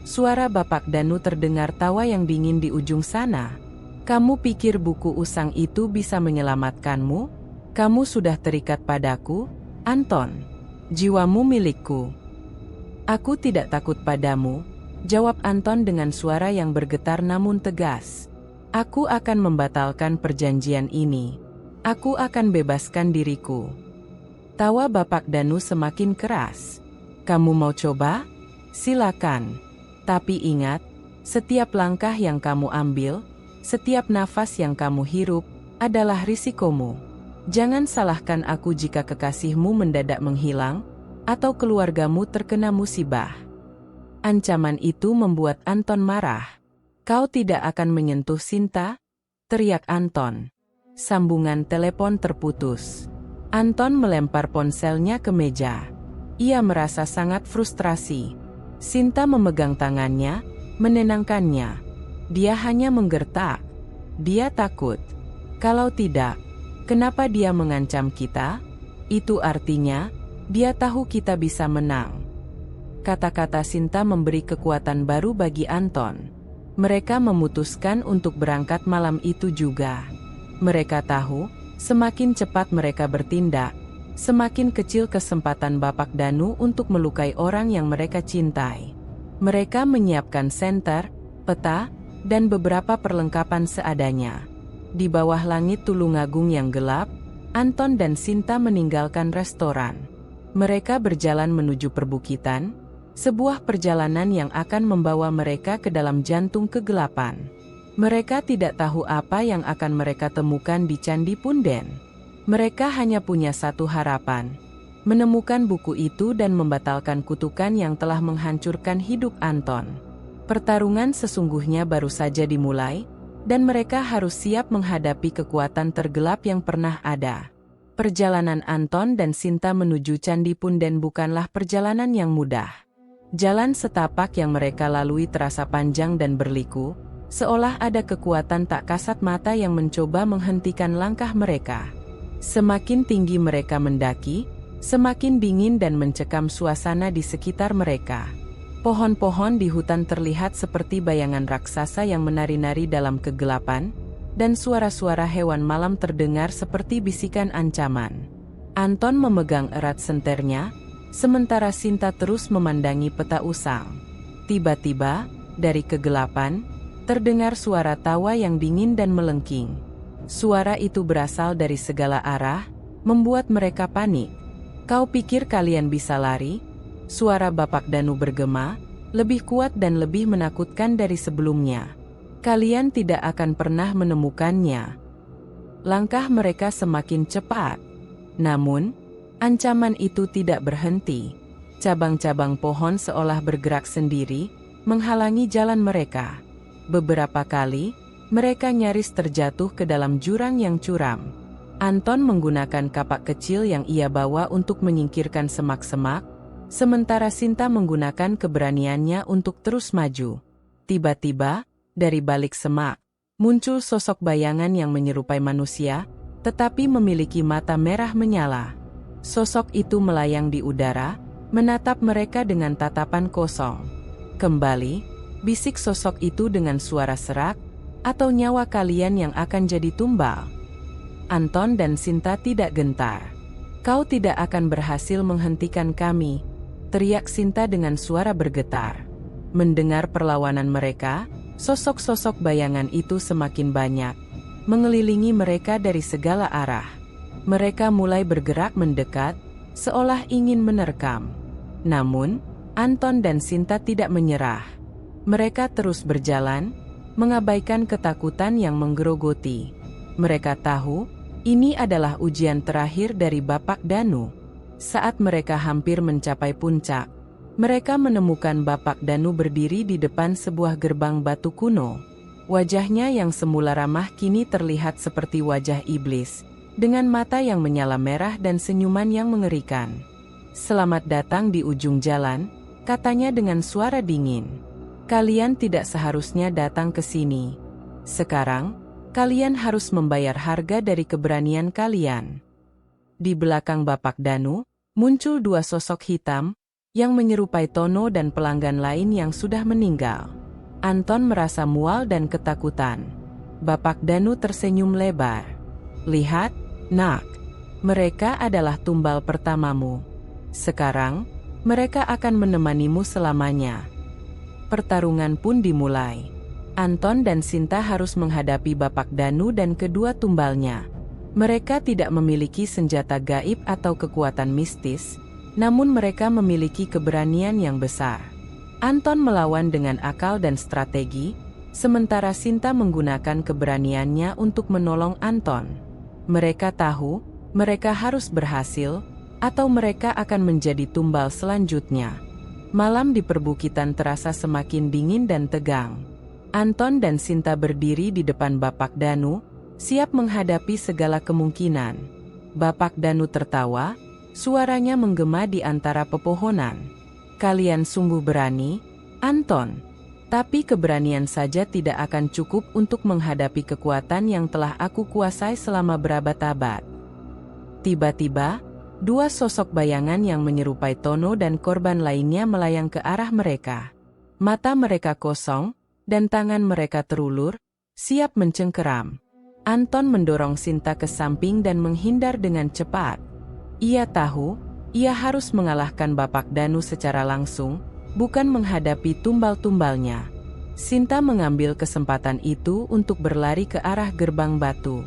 Suara Bapak Danu terdengar tawa yang dingin di ujung sana. Kamu pikir buku usang itu bisa menyelamatkanmu? Kamu sudah terikat padaku, Anton. Jiwamu milikku. Aku tidak takut padamu, jawab Anton dengan suara yang bergetar namun tegas. Aku akan membatalkan perjanjian ini. Aku akan bebaskan diriku. Tawa Bapak Danu semakin keras. Kamu mau coba? Silakan. Tapi ingat, setiap langkah yang kamu ambil, setiap nafas yang kamu hirup, adalah risikomu. Jangan salahkan aku jika kekasihmu mendadak menghilang, atau keluargamu terkena musibah. Ancaman itu membuat Anton marah. Kau tidak akan menyentuh Sinta? Teriak Anton. Sambungan telepon terputus. Anton melempar ponselnya ke meja. Ia merasa sangat frustrasi. Sinta memegang tangannya, menenangkannya. Dia hanya menggertak. Dia takut. Kalau tidak, kenapa dia mengancam kita? Itu artinya, dia tahu kita bisa menang. Kata-kata Sinta memberi kekuatan baru bagi Anton. Mereka memutuskan untuk berangkat malam itu juga. Mereka tahu, semakin cepat mereka bertindak, semakin kecil kesempatan Bapak Danu untuk melukai orang yang mereka cintai. Mereka menyiapkan senter, peta, dan beberapa perlengkapan seadanya. Di bawah langit Tulungagung yang gelap, Anton dan Sinta meninggalkan restoran. Mereka berjalan menuju perbukitan, sebuah perjalanan yang akan membawa mereka ke dalam jantung kegelapan. Mereka tidak tahu apa yang akan mereka temukan di Candi Punden. Mereka hanya punya satu harapan, menemukan buku itu dan membatalkan kutukan yang telah menghancurkan hidup Anton. Pertarungan sesungguhnya baru saja dimulai, dan mereka harus siap menghadapi kekuatan tergelap yang pernah ada. Perjalanan Anton dan Sinta menuju Candi Punden bukanlah perjalanan yang mudah. Jalan setapak yang mereka lalui terasa panjang dan berliku, seolah ada kekuatan tak kasat mata yang mencoba menghentikan langkah mereka. Semakin tinggi mereka mendaki, semakin dingin dan mencekam suasana di sekitar mereka. Pohon-pohon di hutan terlihat seperti bayangan raksasa yang menari-nari dalam kegelapan, dan suara-suara hewan malam terdengar seperti bisikan ancaman. Anton memegang erat senternya, sementara Sinta terus memandangi peta usang. Tiba-tiba, dari kegelapan, terdengar suara tawa yang dingin dan melengking. Suara itu berasal dari segala arah, membuat mereka panik. "Kau pikir kalian bisa lari?" Suara Bapak Danu bergema, lebih kuat dan lebih menakutkan dari sebelumnya. "Kalian tidak akan pernah menemukannya." Langkah mereka semakin cepat. Namun, ancaman itu tidak berhenti. Cabang-cabang pohon seolah bergerak sendiri, menghalangi jalan mereka. Beberapa kali, mereka nyaris terjatuh ke dalam jurang yang curam. Anton menggunakan kapak kecil yang ia bawa untuk menyingkirkan semak-semak, sementara Sinta menggunakan keberaniannya untuk terus maju. Tiba-tiba, dari balik semak, muncul sosok bayangan yang menyerupai manusia, tetapi memiliki mata merah menyala. Sosok itu melayang di udara, menatap mereka dengan tatapan kosong. "Kembali," bisik sosok itu dengan suara serak, "atau nyawa kalian yang akan jadi tumbal." Anton dan Sinta tidak gentar. "Kau tidak akan berhasil menghentikan kami," teriak Sinta dengan suara bergetar. Mendengar perlawanan mereka, sosok-sosok bayangan itu semakin banyak, mengelilingi mereka dari segala arah. Mereka mulai bergerak mendekat, seolah ingin menerkam. Namun, Anton dan Sinta tidak menyerah. Mereka terus berjalan, mengabaikan ketakutan yang menggerogoti. Mereka tahu, ini adalah ujian terakhir dari Bapak Danu. Saat mereka hampir mencapai puncak, mereka menemukan Bapak Danu berdiri di depan sebuah gerbang batu kuno. Wajahnya yang semula ramah kini terlihat seperti wajah iblis, dengan mata yang menyala merah dan senyuman yang mengerikan. "Selamat datang di ujung jalan," katanya dengan suara dingin. "Kalian tidak seharusnya datang ke sini. Sekarang, kalian harus membayar harga dari keberanian kalian." Di belakang Bapak Danu, muncul dua sosok hitam, yang menyerupai Tono dan pelanggan lain yang sudah meninggal. Anton merasa mual dan ketakutan. Bapak Danu tersenyum lebar. "Lihat, Nak, mereka adalah tumbal pertamamu. Sekarang, mereka akan menemanimu selamanya." Pertarungan pun dimulai. Anton dan Sinta harus menghadapi Bapak Danu dan kedua tumbalnya. Mereka tidak memiliki senjata gaib atau kekuatan mistis, namun mereka memiliki keberanian yang besar. Anton melawan dengan akal dan strategi, sementara Sinta menggunakan keberaniannya untuk menolong Anton. Mereka tahu, mereka harus berhasil, atau mereka akan menjadi tumbal selanjutnya. Malam di perbukitan terasa semakin dingin dan tegang. Anton dan Sinta berdiri di depan Bapak Danu, siap menghadapi segala kemungkinan. Bapak Danu tertawa, suaranya menggema di antara pepohonan. "Kalian sungguh berani, Anton. Tapi keberanian saja tidak akan cukup untuk menghadapi kekuatan yang telah aku kuasai selama berabad-abad." Tiba-tiba, dua sosok bayangan yang menyerupai Tono dan korban lainnya melayang ke arah mereka. Mata mereka kosong, dan tangan mereka terulur, siap mencengkeram. Anton mendorong Sinta ke samping dan menghindar dengan cepat. Ia tahu, ia harus mengalahkan Bapak Danu secara langsung, bukan menghadapi tumbal-tumbalnya. Sinta mengambil kesempatan itu untuk berlari ke arah gerbang batu.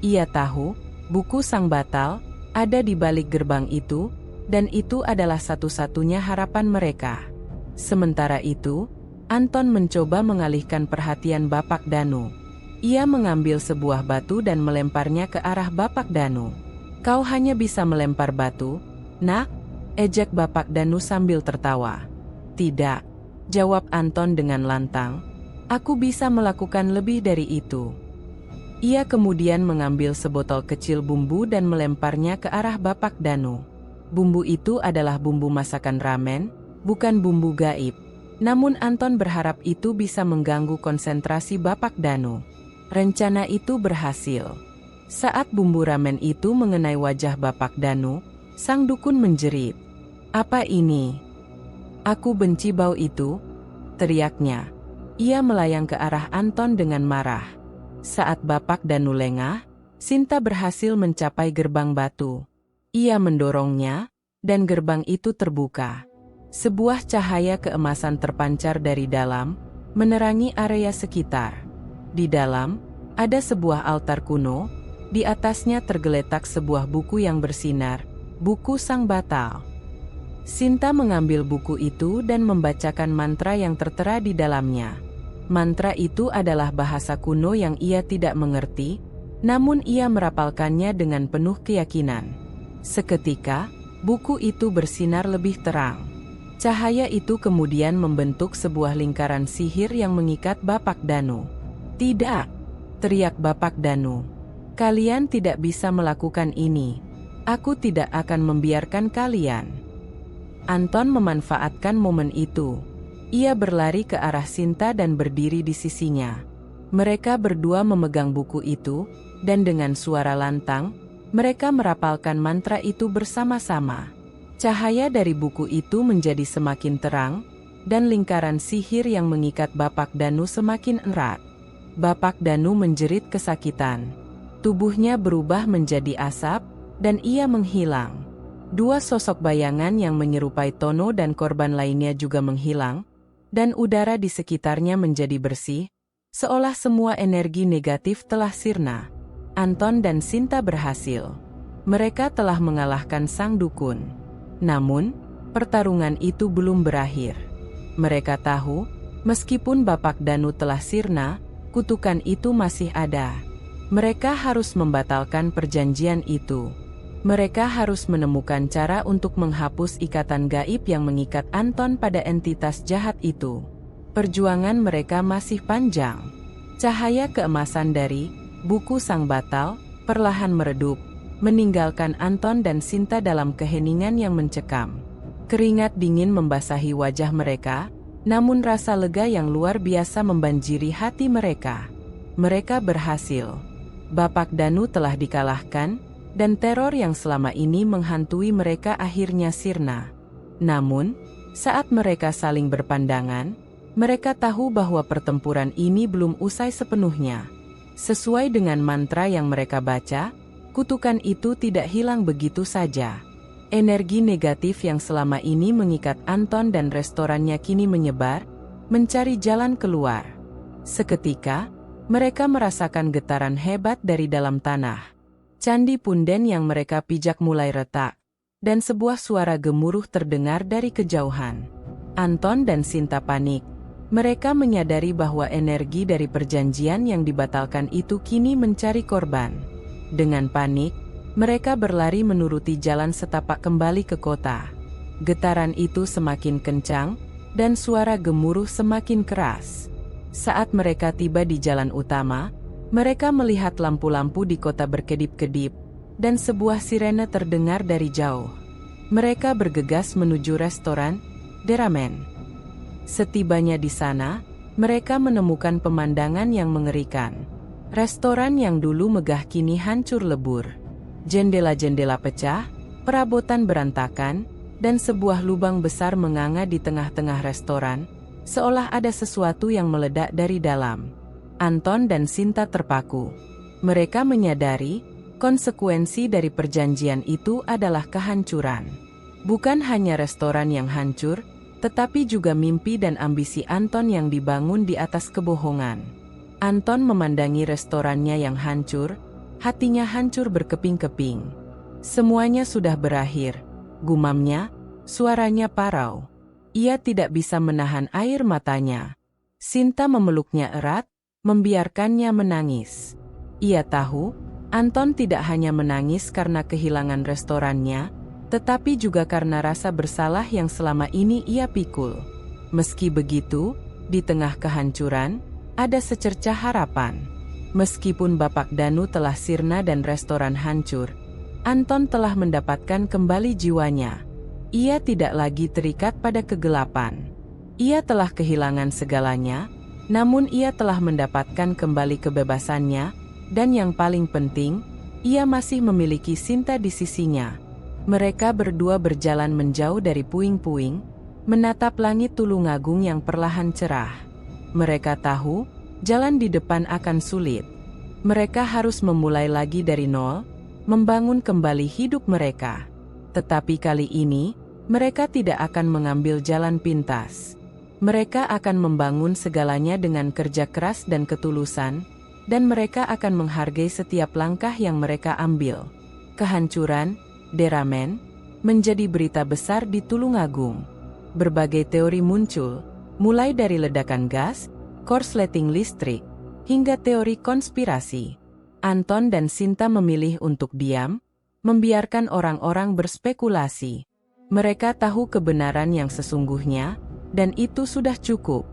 Ia tahu, buku Sang Batal ada di balik gerbang itu, dan itu adalah satu-satunya harapan mereka. Sementara itu, Anton mencoba mengalihkan perhatian Bapak Danu. Ia mengambil sebuah batu dan melemparnya ke arah Bapak Danu. "Kau hanya bisa melempar batu, Nak?" ejek Bapak Danu sambil tertawa. "Tidak," jawab Anton dengan lantang. "Aku bisa melakukan lebih dari itu." Ia kemudian mengambil sebotol kecil bumbu dan melemparnya ke arah Bapak Danu. Bumbu itu adalah bumbu masakan ramen, bukan bumbu gaib. Namun Anton berharap itu bisa mengganggu konsentrasi Bapak Danu. Rencana itu berhasil. Saat bumbu ramen itu mengenai wajah Bapak Danu, sang dukun menjerit. "Apa ini? Aku benci bau itu," teriaknya. Ia melayang ke arah Anton dengan marah. Saat Bapak Danu lengah, Sinta berhasil mencapai gerbang batu. Ia mendorongnya, dan gerbang itu terbuka. Sebuah cahaya keemasan terpancar dari dalam, menerangi area sekitar. Di dalam, ada sebuah altar kuno, di atasnya tergeletak sebuah buku yang bersinar, buku Sang Batal. Sinta mengambil buku itu dan membacakan mantra yang tertera di dalamnya. Mantra itu adalah bahasa kuno yang ia tidak mengerti, namun ia merapalkannya dengan penuh keyakinan. Seketika, buku itu bersinar lebih terang. Cahaya itu kemudian membentuk sebuah lingkaran sihir yang mengikat Bapak Danu. "Tidak!" teriak Bapak Danu. "Kalian tidak bisa melakukan ini. Aku tidak akan membiarkan kalian." Anton memanfaatkan momen itu. Ia berlari ke arah Sinta dan berdiri di sisinya. Mereka berdua memegang buku itu, dan dengan suara lantang, mereka merapalkan mantra itu bersama-sama. Cahaya dari buku itu menjadi semakin terang, dan lingkaran sihir yang mengikat Bapak Danu semakin erat. Bapak Danu menjerit kesakitan. Tubuhnya berubah menjadi asap, dan ia menghilang. Dua sosok bayangan yang menyerupai Tono dan korban lainnya juga menghilang, dan udara di sekitarnya menjadi bersih, seolah semua energi negatif telah sirna. Anton dan Sinta berhasil. Mereka telah mengalahkan sang dukun. Namun, pertarungan itu belum berakhir. Mereka tahu, meskipun Bapak Danu telah sirna, kutukan itu masih ada. Mereka harus membatalkan perjanjian itu. Mereka harus menemukan cara untuk menghapus ikatan gaib yang mengikat Anton pada entitas jahat itu. Perjuangan mereka masih panjang. Cahaya keemasan dari buku Sang Batal perlahan meredup, meninggalkan Anton dan Sinta dalam keheningan yang mencekam. Keringat dingin membasahi wajah mereka, namun rasa lega yang luar biasa membanjiri hati mereka. Mereka berhasil. Bapak Danu telah dikalahkan, dan teror yang selama ini menghantui mereka akhirnya sirna. Namun, saat mereka saling berpandangan, mereka tahu bahwa pertempuran ini belum usai sepenuhnya. Sesuai dengan mantra yang mereka baca, kutukan itu tidak hilang begitu saja. Energi negatif yang selama ini mengikat Anton dan restorannya kini menyebar, mencari jalan keluar. Seketika, mereka merasakan getaran hebat dari dalam tanah. Candi punden yang mereka pijak mulai retak, dan sebuah suara gemuruh terdengar dari kejauhan. Anton dan Sinta panik. Mereka menyadari bahwa energi dari perjanjian yang dibatalkan itu kini mencari korban. Dengan panik, mereka berlari menuruti jalan setapak kembali ke kota. Getaran itu semakin kencang, dan suara gemuruh semakin keras. Saat mereka tiba di jalan utama, mereka melihat lampu-lampu di kota berkedip-kedip, dan sebuah sirene terdengar dari jauh. Mereka bergegas menuju restoran Deramen. Setibanya di sana, mereka menemukan pemandangan yang mengerikan. Restoran yang dulu megah kini hancur lebur. Jendela-jendela pecah, perabotan berantakan, dan sebuah lubang besar menganga di tengah-tengah restoran, seolah ada sesuatu yang meledak dari dalam. Anton dan Sinta terpaku. Mereka menyadari, konsekuensi dari perjanjian itu adalah kehancuran. Bukan hanya restoran yang hancur, tetapi juga mimpi dan ambisi Anton yang dibangun di atas kebohongan. Anton memandangi restorannya yang hancur, hatinya hancur berkeping-keping. Semuanya sudah berakhir, gumamnya, suaranya parau. Ia tidak bisa menahan air matanya. Sinta memeluknya erat, membiarkannya menangis. Ia tahu, Anton tidak hanya menangis karena kehilangan restorannya, tetapi juga karena rasa bersalah yang selama ini ia pikul. Meski begitu, di tengah kehancuran, ada secercah harapan. Meskipun Bapak Danu telah sirna dan restoran hancur, Anton telah mendapatkan kembali jiwanya. Ia tidak lagi terikat pada kegelapan. Ia telah kehilangan segalanya, namun ia telah mendapatkan kembali kebebasannya, dan yang paling penting, ia masih memiliki Sinta di sisinya. Mereka berdua berjalan menjauh dari puing-puing, menatap langit Tulungagung yang perlahan cerah. Mereka tahu, jalan di depan akan sulit. Mereka harus memulai lagi dari nol, membangun kembali hidup mereka. Tetapi kali ini, mereka tidak akan mengambil jalan pintas. Mereka akan membangun segalanya dengan kerja keras dan ketulusan, dan mereka akan menghargai setiap langkah yang mereka ambil. Kehancuran, deramen, menjadi berita besar di Tulungagung. Berbagai teori muncul, mulai dari ledakan gas, korsleting listrik, hingga teori konspirasi. Anton dan Sinta memilih untuk diam, membiarkan orang-orang berspekulasi. Mereka tahu kebenaran yang sesungguhnya, dan itu sudah cukup.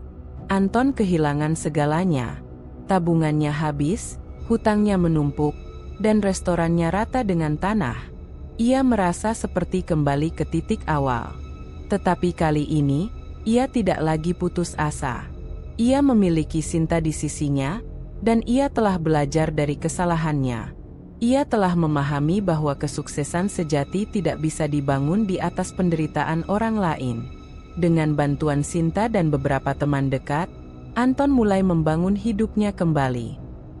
Anton kehilangan segalanya. Tabungannya habis, hutangnya menumpuk, dan restorannya rata dengan tanah. Ia merasa seperti kembali ke titik awal. Tetapi kali ini, ia tidak lagi putus asa. Ia memiliki Sinta di sisinya, dan ia telah belajar dari kesalahannya. Ia telah memahami bahwa kesuksesan sejati tidak bisa dibangun di atas penderitaan orang lain. Dengan bantuan Sinta dan beberapa teman dekat, Anton mulai membangun hidupnya kembali.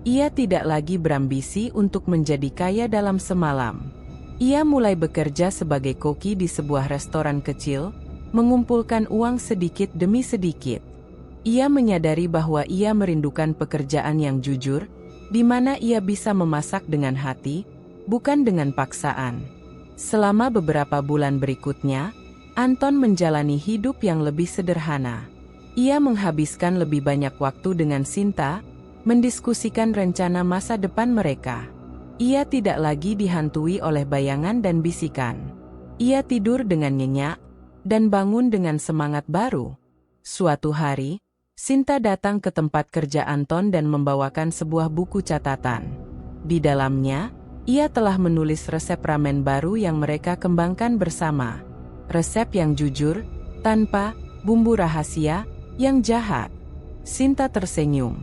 Ia tidak lagi berambisi untuk menjadi kaya dalam semalam. Ia mulai bekerja sebagai koki di sebuah restoran kecil, mengumpulkan uang sedikit demi sedikit. Ia menyadari bahwa ia merindukan pekerjaan yang jujur, di mana ia bisa memasak dengan hati, bukan dengan paksaan. Selama beberapa bulan berikutnya, Anton menjalani hidup yang lebih sederhana. Ia menghabiskan lebih banyak waktu dengan Sinta, mendiskusikan rencana masa depan mereka. Ia tidak lagi dihantui oleh bayangan dan bisikan. Ia tidur dengan nyenyak, dan bangun dengan semangat baru. Suatu hari, Sinta datang ke tempat kerja Anton dan membawakan sebuah buku catatan. Di dalamnya, ia telah menulis resep ramen baru yang mereka kembangkan bersama. Resep yang jujur, tanpa bumbu rahasia yang jahat. Sinta tersenyum.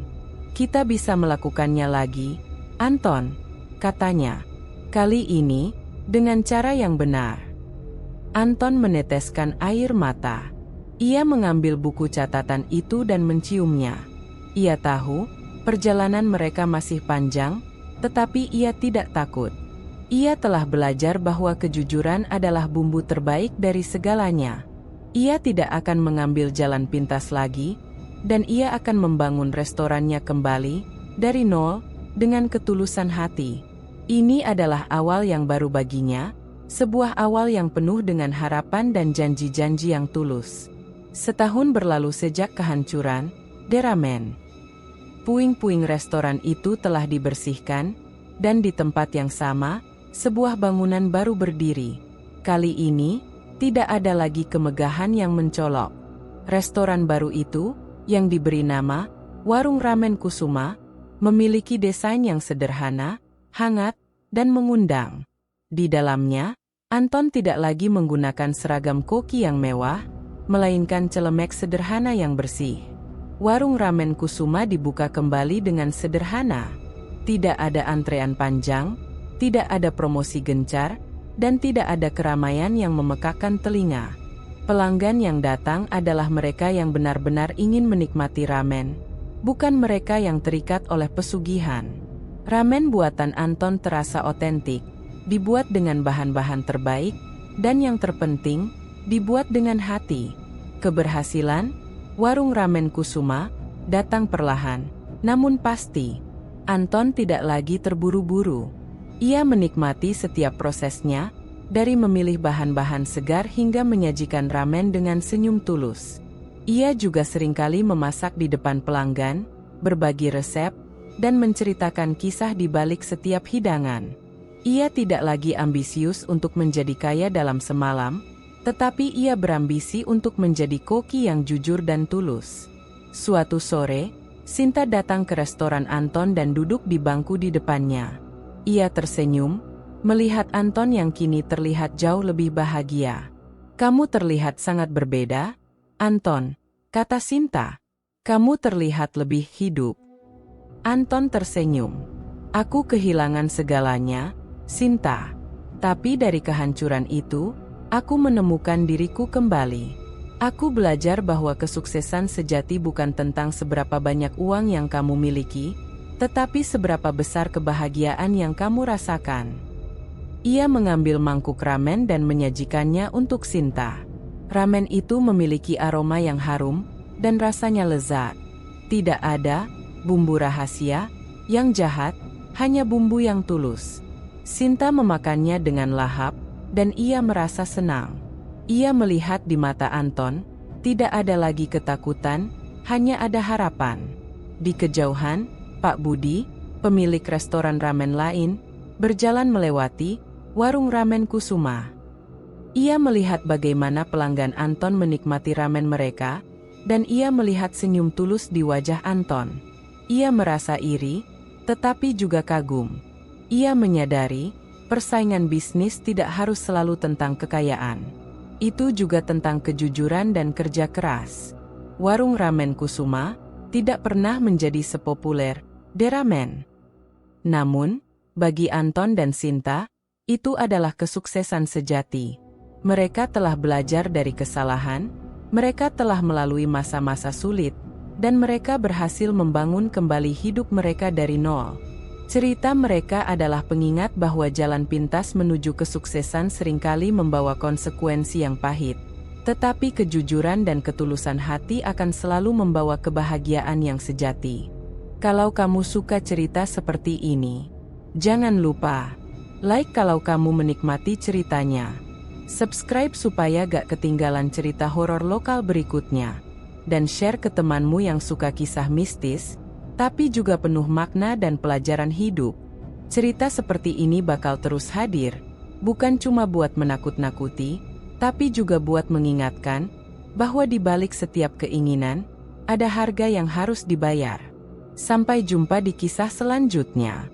"Kita bisa melakukannya lagi, Anton," katanya. "Kali ini, dengan cara yang benar." Anton meneteskan air mata. Ia mengambil buku catatan itu dan menciumnya. Ia tahu, perjalanan mereka masih panjang, tetapi ia tidak takut. Ia telah belajar bahwa kejujuran adalah bumbu terbaik dari segalanya. Ia tidak akan mengambil jalan pintas lagi, dan ia akan membangun restorannya kembali, dari nol, dengan ketulusan hati. Ini adalah awal yang baru baginya, sebuah awal yang penuh dengan harapan dan janji-janji yang tulus. Setahun berlalu sejak kehancuran, deramen. Puing-puing restoran itu telah dibersihkan, dan di tempat yang sama, sebuah bangunan baru berdiri. Kali ini, tidak ada lagi kemegahan yang mencolok. Restoran baru itu, yang diberi nama Warung Ramen Kusuma, memiliki desain yang sederhana, hangat, dan mengundang. Di dalamnya, Anton tidak lagi menggunakan seragam koki yang mewah, melainkan celemek sederhana yang bersih. Warung Ramen Kusuma dibuka kembali dengan sederhana. Tidak ada antrean panjang, tidak ada promosi gencar, dan tidak ada keramaian yang memekakkan telinga. Pelanggan yang datang adalah mereka yang benar-benar ingin menikmati ramen, bukan mereka yang terikat oleh pesugihan. Ramen buatan Anton terasa otentik, dibuat dengan bahan-bahan terbaik, dan yang terpenting, dibuat dengan hati. Keberhasilan, Warung Ramen Kusuma, datang perlahan, namun pasti. Anton tidak lagi terburu-buru. Ia menikmati setiap prosesnya, dari memilih bahan-bahan segar hingga menyajikan ramen dengan senyum tulus. Ia juga seringkali memasak di depan pelanggan, berbagi resep, dan menceritakan kisah di balik setiap hidangan. Ia tidak lagi ambisius untuk menjadi kaya dalam semalam, tetapi ia berambisi untuk menjadi koki yang jujur dan tulus. Suatu sore, Sinta datang ke restoran Anton dan duduk di bangku di depannya. Ia tersenyum, melihat Anton yang kini terlihat jauh lebih bahagia. "Kamu terlihat sangat berbeda, Anton," kata Sinta. "Kamu terlihat lebih hidup." Anton tersenyum. "Aku kehilangan segalanya, Sinta. Tapi dari kehancuran itu, aku menemukan diriku kembali. Aku belajar bahwa kesuksesan sejati bukan tentang seberapa banyak uang yang kamu miliki, tetapi seberapa besar kebahagiaan yang kamu rasakan." Ia mengambil mangkuk ramen dan menyajikannya untuk Sinta. Ramen itu memiliki aroma yang harum dan rasanya lezat. Tidak ada bumbu rahasia yang jahat, hanya bumbu yang tulus. Sinta memakannya dengan lahap, dan ia merasa senang. Ia melihat di mata Anton, tidak ada lagi ketakutan, hanya ada harapan. Di kejauhan, Pak Budi, pemilik restoran ramen lain, berjalan melewati warung ramen Kusuma. Ia melihat bagaimana pelanggan Anton menikmati ramen mereka, dan ia melihat senyum tulus di wajah Anton. Ia merasa iri, tetapi juga kagum. Ia menyadari, persaingan bisnis tidak harus selalu tentang kekayaan. Itu juga tentang kejujuran dan kerja keras. Warung ramen Kusuma tidak pernah menjadi sepopuler Deramen. Namun, bagi Anton dan Sinta, itu adalah kesuksesan sejati. Mereka telah belajar dari kesalahan, mereka telah melalui masa-masa sulit, dan mereka berhasil membangun kembali hidup mereka dari nol. Cerita mereka adalah pengingat bahwa jalan pintas menuju kesuksesan seringkali membawa konsekuensi yang pahit. Tetapi kejujuran dan ketulusan hati akan selalu membawa kebahagiaan yang sejati. Kalau kamu suka cerita seperti ini, jangan lupa like kalau kamu menikmati ceritanya. Subscribe supaya gak ketinggalan cerita horor lokal berikutnya. Dan share ke temanmu yang suka kisah mistis, tapi juga penuh makna dan pelajaran hidup. Cerita seperti ini bakal terus hadir, bukan cuma buat menakut-nakuti, tapi juga buat mengingatkan bahwa di balik setiap keinginan, ada harga yang harus dibayar. Sampai jumpa di kisah selanjutnya.